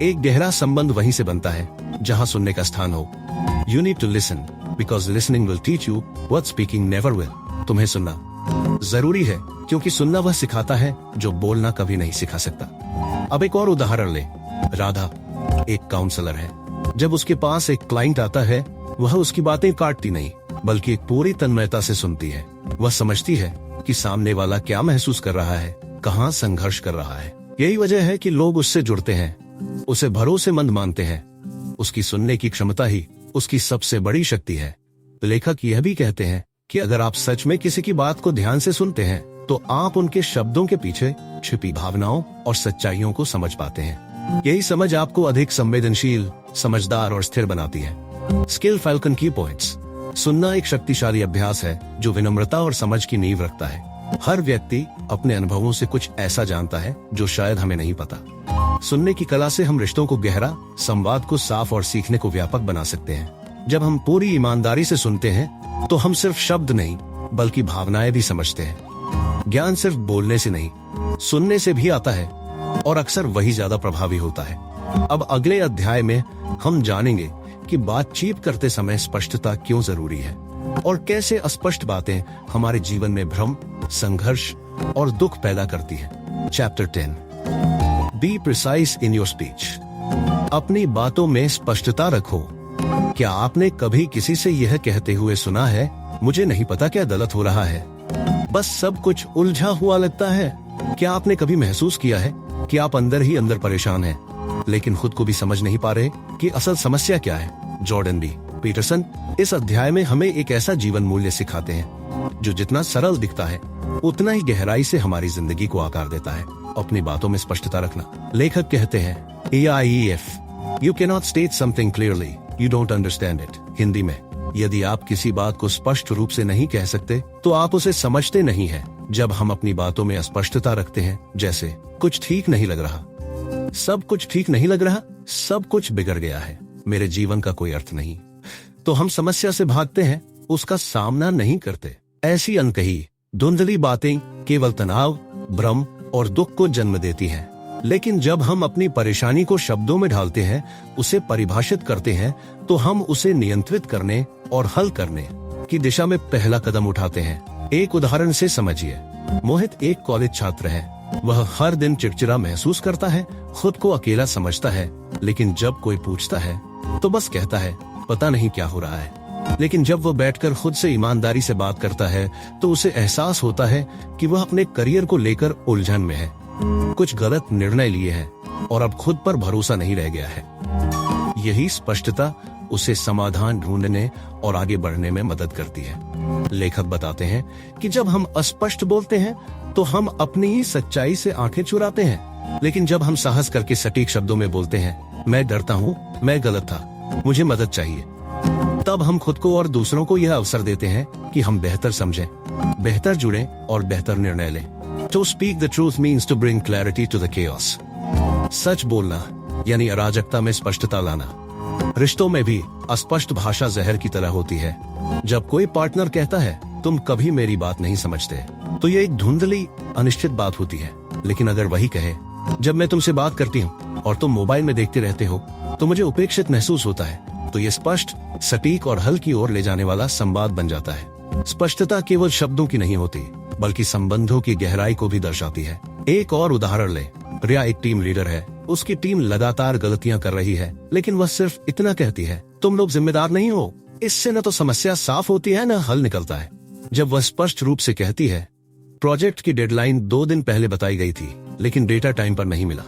एक गहरा संबंध वहीं से बनता है जहां सुनने का स्थान हो। You need to listen because listening will teach you what speaking never will. तुम्हें सुनना जरूरी है क्योंकि सुनना वह सिखाता है जो बोलना कभी नहीं सिखा सकता। अब एक और उदाहरण ले। राधा एक काउंसलर है। जब उसके पास एक क्लाइंट आता है, वह उसकी बातें काटती नहीं, बल्कि एक पूरी तन्मयता से सुनती है। वह समझती है कि सामने वाला क्या महसूस कर रहा है, कहाँ संघर्ष कर रहा है। यही वजह है कि लोग उससे जुड़ते हैं, उसे भरोसेमंद मानते हैं। उसकी सुनने की क्षमता ही उसकी सबसे बड़ी शक्ति है। लेखक यह भी कहते हैं कि अगर आप सच में किसी की बात को ध्यान से सुनते हैं तो आप उनके शब्दों के पीछे छिपी भावनाओं और सच्चाइयों को समझ पाते हैं। यही समझ आपको अधिक संवेदनशील, समझदार और स्थिर बनाती है। Skill falcon key points. सुनना एक शक्तिशाली अभ्यास है जो विनम्रता और समझ की नींव रखता है। हर व्यक्ति अपने अनुभवों से कुछ ऐसा जानता है जो शायद हमें नहीं पता। सुनने की कला से हम रिश्तों को गहरा, संवाद को साफ और सीखने को व्यापक बना सकते हैं। जब हम पूरी ईमानदारी से सुनते हैं तो हम सिर्फ शब्द नहीं बल्कि भावनाएं भी समझते हैं। ज्ञान सिर्फ बोलने से नहीं, सुनने से भी आता है और अक्सर वही ज्यादा प्रभावी होता है। अब अगले अध्याय में हम जानेंगे कि बातचीत करते समय स्पष्टता क्यों जरूरी है और कैसे अस्पष्ट बातें हमारे जीवन में भ्रम, संघर्ष और दुख पैदा करती हैं। Chapter 10 be precise in your speech. अपनी बातों में स्पष्टता रखो। क्या आपने कभी किसी से यह कहते हुए सुना है, मुझे नहीं पता क्या गलत हो रहा है, बस सब कुछ उलझा हुआ लगता है? क्या आपने कभी महसूस किया है कि आप अंदर ही अंदर परेशान हैं, लेकिन खुद को भी समझ नहीं पा रहे कि असल समस्या क्या है? जॉर्डन बी पीटरसन इस अध्याय में हमें एक ऐसा जीवन मूल्य सिखाते हैं जो जितना सरल दिखता है उतना ही गहराई से हमारी जिंदगी को आकार देता है। अपनी बातों में स्पष्टता रखना। लेखक कहते हैं, AIEF You cannot state something clearly, you don't understand it। Hindi में, यदि आप किसी बात को स्पष्ट रूप से नहीं कह सकते तो आप उसे समझते नहीं हैं। जब हम अपनी बातों में अस्पष्टता रखते हैं, जैसे कुछ ठीक नहीं लग रहा, सब कुछ ठीक नहीं लग रहा, सब कुछ बिगड़ गया है, मेरे जीवन का कोई अर्थ नहीं, तो हम समस्या से भागते हैं, उसका सामना नहीं करते। ऐसी अनकही, धुंधली बातें केवल तनाव, भ्रम और दुख को जन्म देती हैं। लेकिन जब हम अपनी परेशानी को शब्दों में ढालते हैं, उसे परिभाषित करते हैं, तो हम उसे नियंत्रित करने और हल करने की दिशा में पहला कदम उठाते हैं। एक उदाहरण से समझिए। मोहित एक कॉलेज छात्र है। वह हर दिन चिड़चिड़ा महसूस करता है, खुद को अकेला समझता है, लेकिन जब कोई पूछता है तो बस कहता है, पता नहीं क्या हो रहा है। लेकिन जब वह बैठकर खुद से ईमानदारी से बात करता है तो उसे एहसास होता है कि वह अपने करियर को लेकर उलझन में है, कुछ गलत निर्णय लिए हैं और अब खुद पर भरोसा नहीं रह गया है। यही स्पष्टता उसे समाधान ढूंढने और आगे बढ़ने में मदद करती है। लेखक बताते हैं कि जब हम अस्पष्ट बोलते हैं तो हम अपनी ही सच्चाई से आंखें चुराते हैं, लेकिन जब हम साहस करके सटीक शब्दों में बोलते हैं, मैं डरता हूँ, मैं गलत था, मुझे मदद चाहिए, तब हम खुद को और दूसरों को यह अवसर देते हैं कि हम बेहतर समझें, बेहतर जुड़ें और बेहतर निर्णय लें। To speak the truth means to bring clarity to the chaos। सच बोलना यानी अराजकता में स्पष्टता लाना। रिश्तों में भी अस्पष्ट भाषा जहर की तरह होती है। जब कोई पार्टनर कहता है, तुम कभी मेरी बात नहीं समझते, तो ये एक धुंधली, अनिश्चित बात होती है। लेकिन अगर वही कहे, जब मैं तुमसे बात करती हूँ और तुम मोबाइल में देखते रहते हो तो मुझे उपेक्षित महसूस होता है, तो ये स्पष्ट, सटीक और हल की ओर ले जाने वाला संवाद बन जाता है। स्पष्टता केवल शब्दों की नहीं होती, बल्कि संबंधों की गहराई को भी दर्शाती है। एक और उदाहरण ले। रिया एक टीम लीडर है। उसकी टीम लगातार गलतियां कर रही है, लेकिन वह सिर्फ इतना कहती है, तुम लोग जिम्मेदार नहीं हो। इससे न तो समस्या साफ होती है, न हल निकलता है। जब वह स्पष्ट रूप से कहती है, प्रोजेक्ट की डेडलाइन 2 दिन पहले बताई गई थी, लेकिन डेटा टाइम पर नहीं मिला,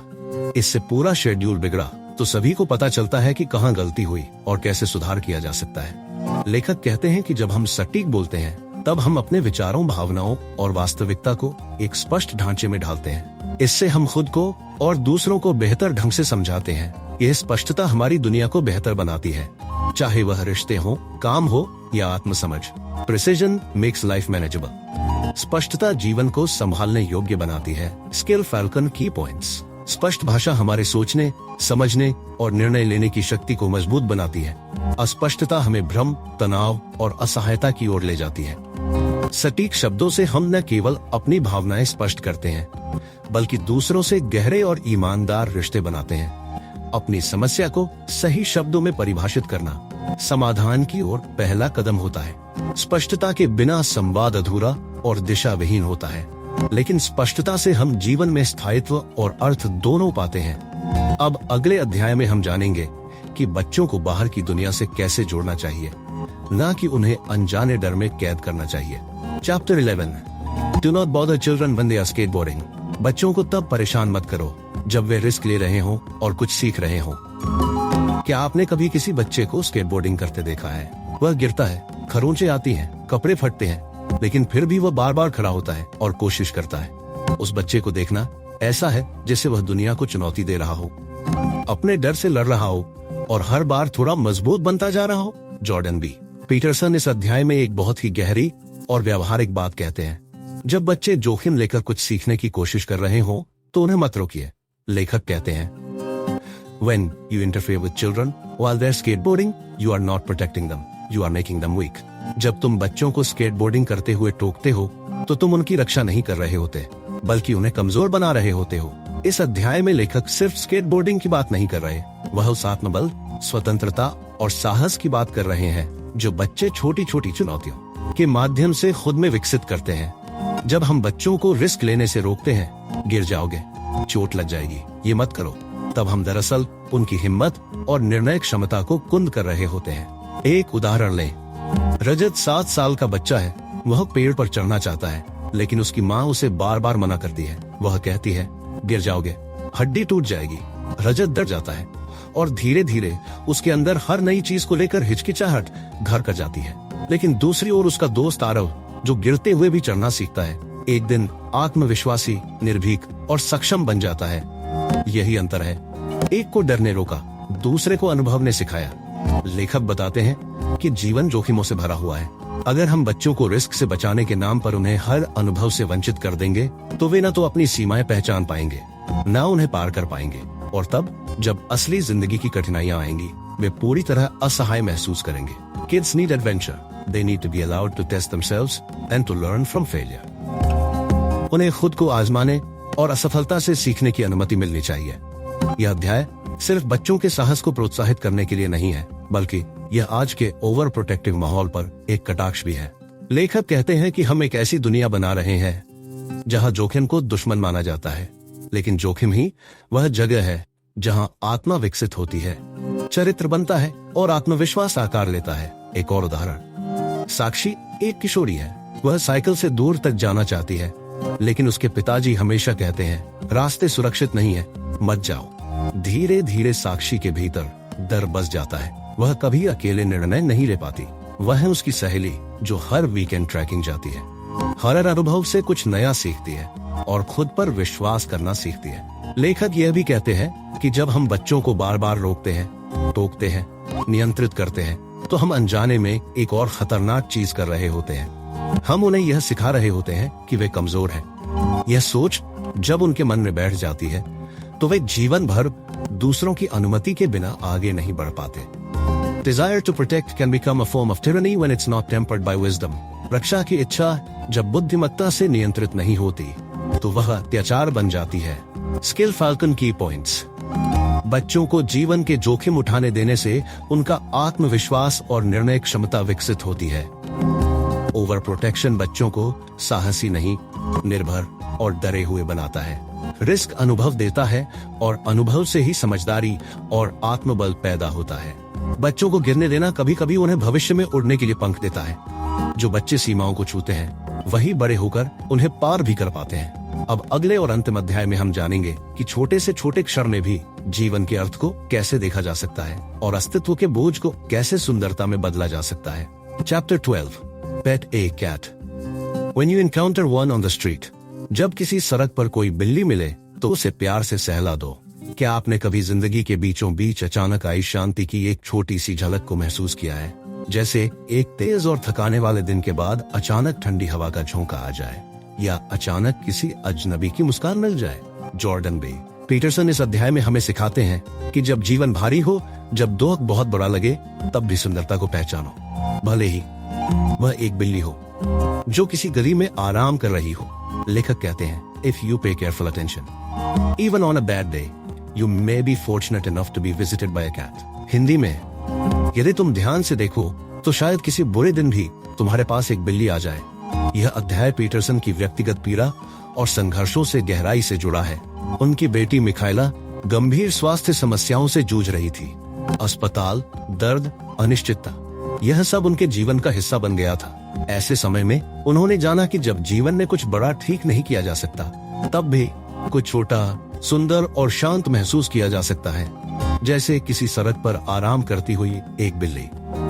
इससे पूरा शेड्यूल बिगड़ा, तो सभी को पता चलता है कि कहाँ गलती हुई और कैसे सुधार किया जा सकता है। लेखक कहते हैं कि जब हम सटीक बोलते हैं तब हम अपने विचारों, भावनाओं और वास्तविकता को एक स्पष्ट ढांचे में ढालते हैं। इससे हम खुद को और दूसरों को बेहतर ढंग से समझाते हैं। यह स्पष्टता हमारी दुनिया को बेहतर बनाती है, चाहे वह रिश्ते हो, काम हो या आत्मसमझ। Precision makes life manageable. स्पष्टता जीवन को संभालने योग्य बनाती है। Skill falcon key points. स्पष्ट भाषा हमारे सोचने, समझने और निर्णय लेने की शक्ति को मजबूत बनाती है। अस्पष्टता हमें भ्रम, तनाव और असहायता की ओर ले जाती है। सटीक शब्दों से हम न केवल अपनी भावनाएं स्पष्ट करते हैं, बल्कि दूसरों से गहरे और ईमानदार रिश्ते बनाते हैं। अपनी समस्या को सही शब्दों में परिभाषित करना समाधान की ओर पहला कदम होता है। स्पष्टता के बिना संवाद अधूरा और दिशाविहीन होता है, लेकिन स्पष्टता से हम जीवन में स्थायित्व और अर्थ दोनों पाते हैं। अब अगले अध्याय में हम जानेंगे कि बच्चों को बाहर की दुनिया से कैसे जोड़ना चाहिए, न कि उन्हें अनजाने डर में कैद करना चाहिए। Chapter 11। Do not bother children when they are skateboarding. बच्चों को तब परेशान मत करो जब वे रिस्क ले रहे हों और कुछ सीख रहे हों। क्या आपने कभी किसी बच्चे को स्केटबोर्डिंग करते देखा है? वह गिरता है, खरोंचे आती हैं, कपड़े फटते हैं, लेकिन फिर भी वह बार बार खड़ा होता है और कोशिश करता है। उस बच्चे को देखना ऐसा है जैसे वह दुनिया को चुनौती दे रहा हो, अपने डर से लड़ रहा हो और हर बार थोड़ा मजबूत बनता जा रहा हो। जॉर्डन बी पीटरसन इस अध्याय में एक बहुत ही गहरी और व्यावहारिक बात कहते हैं। जब बच्चे जोखिम लेकर कुछ सीखने की कोशिश कर रहे हो तो उन्हें मत रोकिए। लेखक कहते हैं, When you interfere with children while they're skateboarding, you are not protecting them, you are making them weak. जब तुम बच्चों को स्केटबोर्डिंग करते हुए टोकते हो तो तुम उनकी रक्षा नहीं कर रहे होते, बल्कि उन्हें कमजोर बना रहे होते हो। इस अध्याय में लेखक सिर्फ स्केटबोर्डिंग की बात नहीं कर रहे, वह उस आत्मबल, स्वतंत्रता और साहस की बात कर रहे हैं जो बच्चे छोटी छोटी चुनौतियों के माध्यम से खुद में विकसित करते हैं। जब हम बच्चों को रिस्क लेने से रोकते हैं, गिर जाओगे, चोट लग जाएगी, ये मत करो, तब हम दरअसल उनकी हिम्मत और निर्णय क्षमता को कुंद कर रहे होते हैं। एक उदाहरण लें। रजत 7 साल का बच्चा है। वह पेड़ पर चढ़ना चाहता है, लेकिन उसकी माँ उसे बार बार मना करती है। वह कहती है, गिर जाओगे, हड्डी टूट जाएगी। रजत डर जाता है और धीरे धीरे उसके अंदर हर नई चीज को लेकर हिचकिचाहट घर कर जाती है। लेकिन दूसरी ओर उसका दोस्त आरव, जो गिरते हुए भी चढ़ना सीखता है, एक दिन आत्मविश्वासी, निर्भीक और सक्षम बन जाता है। यही अंतर है। एक को डर ने रोका, दूसरे को अनुभव ने सिखाया। लेखक बताते हैं कि जीवन जोखिमों से भरा हुआ है। अगर हम बच्चों को रिस्क से बचाने के नाम पर उन्हें हर अनुभव से वंचित कर देंगे तो वे न तो अपनी सीमाएं पहचान पाएंगे, न उन्हें पार कर पाएंगे, और तब जब असली जिंदगी की कठिनाइयां आएंगी वे पूरी तरह असहाय महसूस करेंगे। Kids need adventure. They need to be allowed to test themselves and to learn from failure. उन्हें खुद को आजमाने और असफलता से सीखने की अनुमति मिलनी चाहिए। यह अध्याय सिर्फ बच्चों के साहस को प्रोत्साहित करने के लिए नहीं है, बल्कि यह आज के ओवर प्रोटेक्टिव माहौल पर एक कटाक्ष भी है। लेखक कहते हैं कि हम एक ऐसी दुनिया बना रहे हैं जहां जोखिम को दुश्मन माना जाता है, लेकिन जोखिम ही वह जगह है जहां आत्मा विकसित होती है, चरित्र बनता है और आत्मविश्वास आकार लेता है। एक और उदाहरण। साक्षी एक किशोरी है। वह साइकिल से दूर तक जाना चाहती है, लेकिन उसके पिताजी हमेशा कहते हैं, रास्ते सुरक्षित नहीं है, मत जाओ। धीरे धीरे साक्षी के भीतर डर बस जाता है। वह कभी अकेले निर्णय नहीं ले पाती। वह है उसकी सहेली जो हर वीकेंड ट्रैकिंग जाती है, हर अनुभव से कुछ नया सीखती है और खुद पर विश्वास करना सीखती है। लेखक यह भी कहते हैं कि जब हम बच्चों को बार बार रोकते हैं, टोकते हैं, नियंत्रित करते हैं, तो हम अनजाने में एक और खतरनाक चीज कर रहे होते हैं। हम उन्हें यह सिखा रहे होते हैं कि वे कमजोर हैं। यह सोच जब उनके मन में बैठ जाती है तो वे जीवन भर दूसरों की अनुमति के बिना आगे नहीं बढ़ पाते। Desire to protect can become a form of tyranny when it's not tempered by wisdom. रक्षा की इच्छा जब बुद्धिमत्ता से नियंत्रित नहीं होती तो वह अत्याचार बन जाती है। Skill falcon key points. बच्चों को जीवन के जोखिम उठाने देने से उनका आत्मविश्वास और निर्णय क्षमता विकसित होती है। ओवर प्रोटेक्शन बच्चों को साहसी नहीं, निर्भर और डरे हुए बनाता है। रिस्क अनुभव देता है और अनुभव से ही समझदारी और आत्मबल पैदा होता है। बच्चों को गिरने देना कभी कभी उन्हें भविष्य में उड़ने के लिए पंख देता है। जो बच्चे सीमाओं को छूते हैं वही बड़े होकर उन्हें पार भी कर पाते हैं। अब अगले और अंतिम अध्याय में हम जानेंगे कि छोटे से छोटे क्षण में भी जीवन के अर्थ को कैसे देखा जा सकता है और अस्तित्व के बोझ को कैसे सुंदरता में बदला जा सकता है। Chapter 12. Pet a cat. When you encounter one on the street, जब किसी सड़क पर कोई बिल्ली मिले तो उसे प्यार से सहला दो। क्या आपने कभी जिंदगी के बीचों बीच अचानक आई शांति की एक छोटी सी झलक को महसूस किया है? जैसे एक तेज और थकाने वाले दिन के बाद अचानक ठंडी हवा का झोंका आ जाए या अचानक किसी अजनबी की मुस्कान मिल जाए। जॉर्डन बी पीटरसन इस अध्याय में हमें सिखाते हैं कि जब जीवन भारी हो, जब दुख बहुत बड़ा लगे, तब भी सुंदरता को पहचानो। भले ही वह एक बिल्ली हो जो किसी गली में आराम कर रही हो। लेखक कहते हैं, If you pay careful attention, even on a bad day, you may be fortunate enough to be visited by a cat. Hindi में, यदि तुम ध्यान से देखो तो शायद किसी बुरे दिन भी तुम्हारे पास एक बिल्ली आ जाए। यह अध्याय पीटरसन की व्यक्तिगत पीड़ा और संघर्षों से गहराई से जुड़ा है। उनकी बेटी मिखाइला गंभीर स्वास्थ्य समस्याओं से जूझ रही थी। अस्पताल, दर्द, अनिश्चितता, यह सब उनके जीवन का हिस्सा बन गया था। ऐसे समय में उन्होंने जाना कि जब जीवन में कुछ बड़ा ठीक नहीं किया जा सकता, तब भी कुछ छोटा, सुंदर और शांत महसूस किया जा सकता है, जैसे किसी सड़क पर आराम करती हुई एक बिल्ली।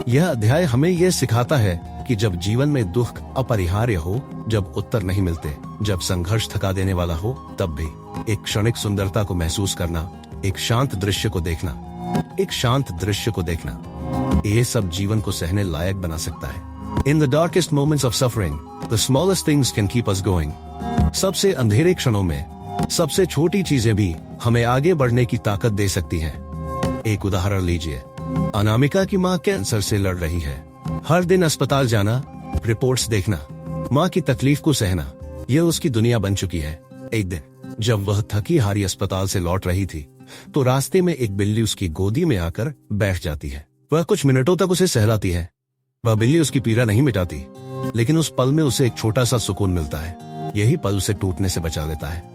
यह अध्याय हमें यह सिखाता है कि जब जीवन में दुख अपरिहार्य हो, जब उत्तर नहीं मिलते, जब संघर्ष थका देने वाला हो, तब भी एक क्षणिक सुंदरता को महसूस करना, एक शांत दृश्य को देखना, ये सब जीवन को सहने लायक बना सकता है। In the darkest moments of suffering, the smallest things can keep us going. सबसे अंधेरे क्षणों में सबसे छोटी चीजें भी हमें आगे बढ़ने की ताकत दे सकती हैं। एक उदाहरण लीजिए। अनामिका की माँ कैंसर से लड़ रही है। हर दिन अस्पताल जाना, रिपोर्ट्स देखना, माँ की तकलीफ को सहना, यह उसकी दुनिया बन चुकी है। एक दिन जब वह थकी हारी अस्पताल से लौट रही थी, तो रास्ते में एक बिल्ली उसकी गोदी में आकर बैठ जाती है। वह कुछ मिनटों तक उसे सहलाती है। वह बिल्ली उसकी पीड़ा नहीं मिटाती, लेकिन उस पल में उसे एक छोटा सा सुकून मिलता है। यही पल उसे टूटने से बचा देता है।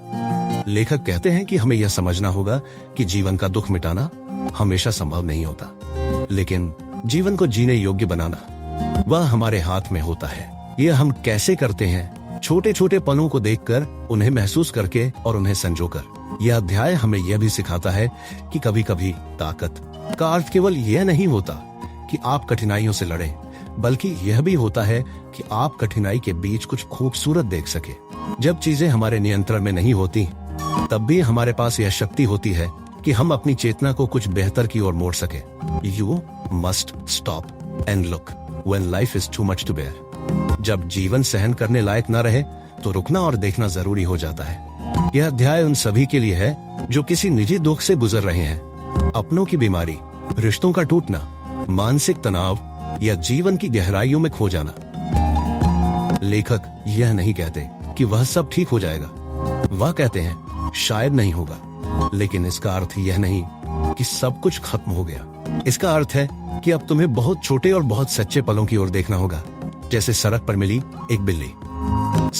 लेखक कहते हैं कि हमें यह समझना होगा कि जीवन का दुख मिटाना हमेशा संभव नहीं होता, लेकिन जीवन को जीने योग्य बनाना वह हमारे हाथ में होता है। यह हम कैसे करते हैं? छोटे छोटे पलों को देखकर, उन्हें महसूस करके और उन्हें संजोकर। यह अध्याय हमें यह भी सिखाता है कि कभी कभी ताकत का अर्थ केवल यह नहीं होता कि आप कठिनाइयों से लड़ें, बल्कि यह भी होता है कि आप कठिनाई के बीच कुछ खूबसूरत देख सके। जब चीजें हमारे नियंत्रण में नहीं होती, तब भी हमारे पास यह शक्ति होती है कि हम अपनी चेतना को कुछ बेहतर की ओर मोड़ सके। You must stop and look when life is too much to bear. जब जीवन सहन करने लायक न रहे, तो रुकना और देखना जरूरी हो जाता है। यह अध्याय उन सभी के लिए है जो किसी निजी दुख से गुजर रहे हैं। अपनों की बीमारी, रिश्तों का टूटना, मानसिक तनाव या जीवन की गहराइयों में खो जाना। लेखक यह नहीं कहते कि वह सब ठीक हो जाएगा। वह कहते हैं शायद नहीं होगा, लेकिन इसका अर्थ यह नहीं कि सब कुछ खत्म हो गया। इसका अर्थ है कि अब तुम्हें बहुत छोटे और बहुत सच्चे पलों की ओर देखना होगा, जैसे सड़क पर मिली एक बिल्ली।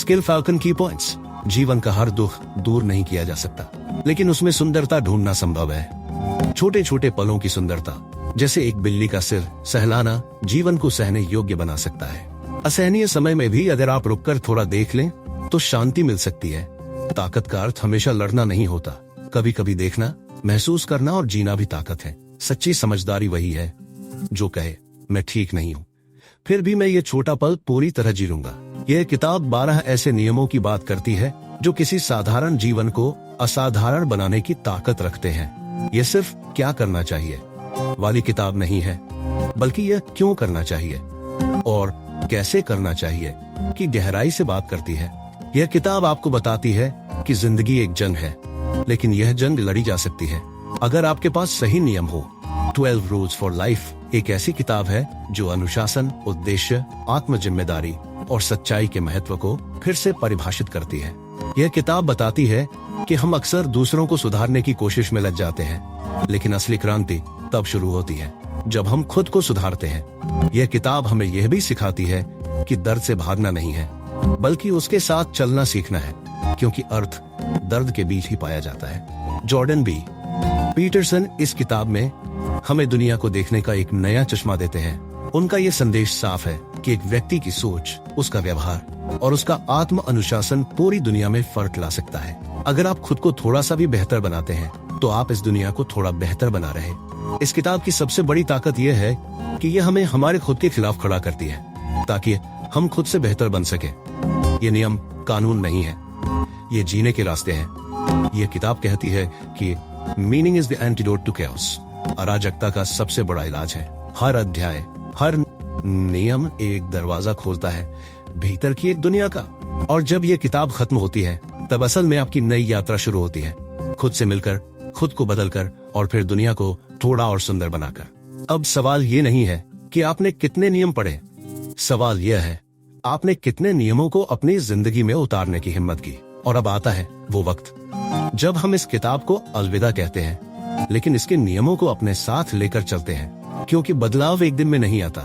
Skill falcon key points. जीवन का हर दुख दूर नहीं किया जा सकता, लेकिन उसमें सुंदरता ढूंढना संभव है। छोटे छोटे पलों की सुंदरता, जैसे एक बिल्ली का सिर सहलाना, जीवन को सहने योग्य बना सकता है। असहनीय समय में भी अगर आप रुककर थोड़ा देख लें, तो शांति मिल सकती है। ताकत का अर्थ हमेशा लड़ना नहीं होता, कभी कभी देखना, महसूस करना और जीना भी ताकत है। सच्ची समझदारी वही है जो कहे, मैं ठीक नहीं हूँ, फिर भी मैं ये छोटा पल पूरी तरह जी लूंगा। यह किताब 12 ऐसे नियमों की बात करती है जो किसी साधारण जीवन को असाधारण बनाने की ताकत रखते हैं। यह सिर्फ क्या करना चाहिए वाली किताब नहीं है, बल्कि यह क्यों करना चाहिए और कैसे करना चाहिए की गहराई से बात करती है। यह किताब आपको बताती है कि जिंदगी एक जंग है, लेकिन यह जंग लड़ी जा सकती है अगर आपके पास सही नियम हो। 12 रूल्स फॉर लाइफ एक ऐसी किताब है जो अनुशासन, उद्देश्य, आत्म जिम्मेदारी और सच्चाई के महत्व को फिर से परिभाषित करती है। यह किताब बताती है कि हम अक्सर दूसरों को सुधारने की कोशिश में लग जाते हैं, लेकिन असली क्रांति तब शुरू होती है जब हम खुद को सुधारते हैं। यह किताब हमें यह भी सिखाती है कि दर्द से भागना नहीं है, बल्कि उसके साथ चलना सीखना है, क्योंकि अर्थ दर्द के बीच ही पाया जाता है। जॉर्डन बी पीटरसन इस किताब में हमें दुनिया को देखने का एक नया चश्मा देते हैं। उनका ये संदेश साफ है कि एक व्यक्ति की सोच, उसका व्यवहार और उसका आत्म अनुशासन पूरी दुनिया में फर्क ला सकता है। अगर आप खुद को थोड़ा सा भी बेहतर बनाते हैं तो आप इस दुनिया को थोड़ा बेहतर बना रहे हैं। इस किताब की सबसे बड़ी ताकत यह है कि यह हमें हमारे खुद के खिलाफ खड़ा करती है ताकि हम खुद से बेहतर बन सके। ये नियम कानून नहीं है, ये जीने के रास्ते हैं। ये किताब कहती है कि meaning is the antidote to chaos. अराजकता का सबसे बड़ा इलाज है। हर अध्याय, हर नियम एक दरवाजा खोलता है भीतर की एक दुनिया का। और जब ये किताब खत्म होती है तब असल में आपकी नई यात्रा शुरू होती है, खुद से मिलकर, खुद को बदलकर और फिर दुनिया को थोड़ा और सुंदर बनाकर। अब सवाल ये नहीं है कि आपने कितने नियम पढ़े, सवाल यह है आपने कितने नियमों को अपनी जिंदगी में उतारने की हिम्मत की। और अब आता है वो वक्त जब हम इस किताब को अलविदा कहते हैं, लेकिन इसके नियमों को अपने साथ लेकर चलते हैं, क्योंकि बदलाव एक दिन में नहीं आता,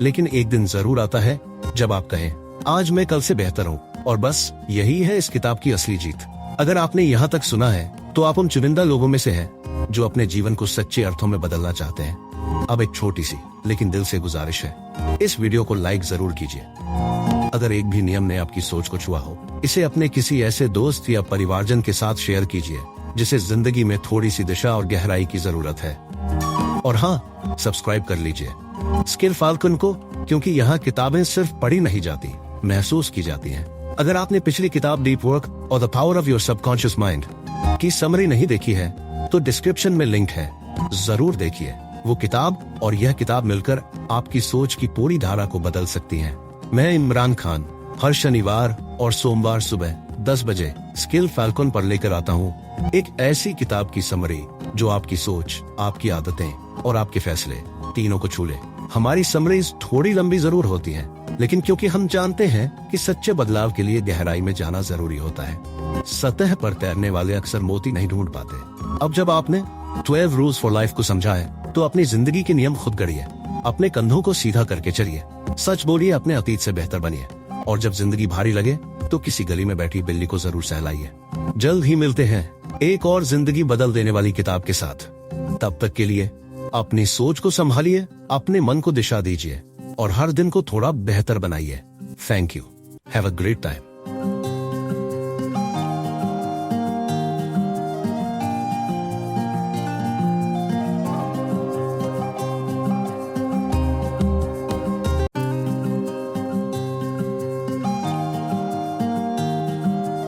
लेकिन एक दिन जरूर आता है जब आप कहें आज मैं कल से बेहतर हूँ। और बस यही है इस किताब की असली जीत। अगर आपने यहाँ तक सुना है तो आप उन चुनिंदा लोगों में से हैं जो अपने जीवन को सच्चे अर्थों में बदलना चाहते हैं। अब एक छोटी सी लेकिन दिल से गुजारिश है, इस वीडियो को लाइक जरूर कीजिए। अगर एक भी नियम ने आपकी सोच को छुआ हो, इसे अपने किसी ऐसे दोस्त या परिवारजन के साथ शेयर कीजिए जिसे जिंदगी में थोड़ी सी दिशा और गहराई की जरूरत है। और हाँ, सब्सक्राइब कर लीजिए स्किल फाल्कन को, क्योंकि यहाँ किताबें सिर्फ पढ़ी नहीं जाती, महसूस की जाती हैं। अगर आपने पिछली किताब डीप वर्क और the power of your subconscious mind की समरी नहीं देखी है तो डिस्क्रिप्शन में लिंक है, जरूर देखिए। वो किताब और यह किताब मिलकर आपकी सोच की पूरी धारा को बदल सकती हैं। मैं इमरान खान हर शनिवार और सोमवार सुबह 10 बजे स्किल फाल्कन पर लेकर आता हूँ एक ऐसी किताब की समरी जो आपकी सोच, आपकी आदतें और आपके फैसले तीनों को छू ले। हमारी समरीज थोड़ी लंबी जरूर होती हैं, लेकिन क्योंकि हम जानते हैं कि सच्चे बदलाव के लिए गहराई में जाना जरूरी होता है। सतह पर तैरने वाले अक्सर मोती नहीं ढूंढ पाते। अब जब आपने 12 रूल्स फॉर लाइफ को समझा है तो अपनी जिंदगी के नियम खुद गढ़िए, अपने कंधों को सीधा करके चलिए, सच बोलिए, अपने अतीत से बेहतर बनिए। और जब जिंदगी भारी लगे तो किसी गली में बैठी बिल्ली को जरूर सहलाइए। जल्द ही मिलते हैं एक और जिंदगी बदल देने वाली किताब के साथ। तब तक के लिए अपनी सोच को संभालिए, अपने मन को दिशा दीजिए और हर दिन को थोड़ा बेहतर बनाइए। Thank you. Have a great time.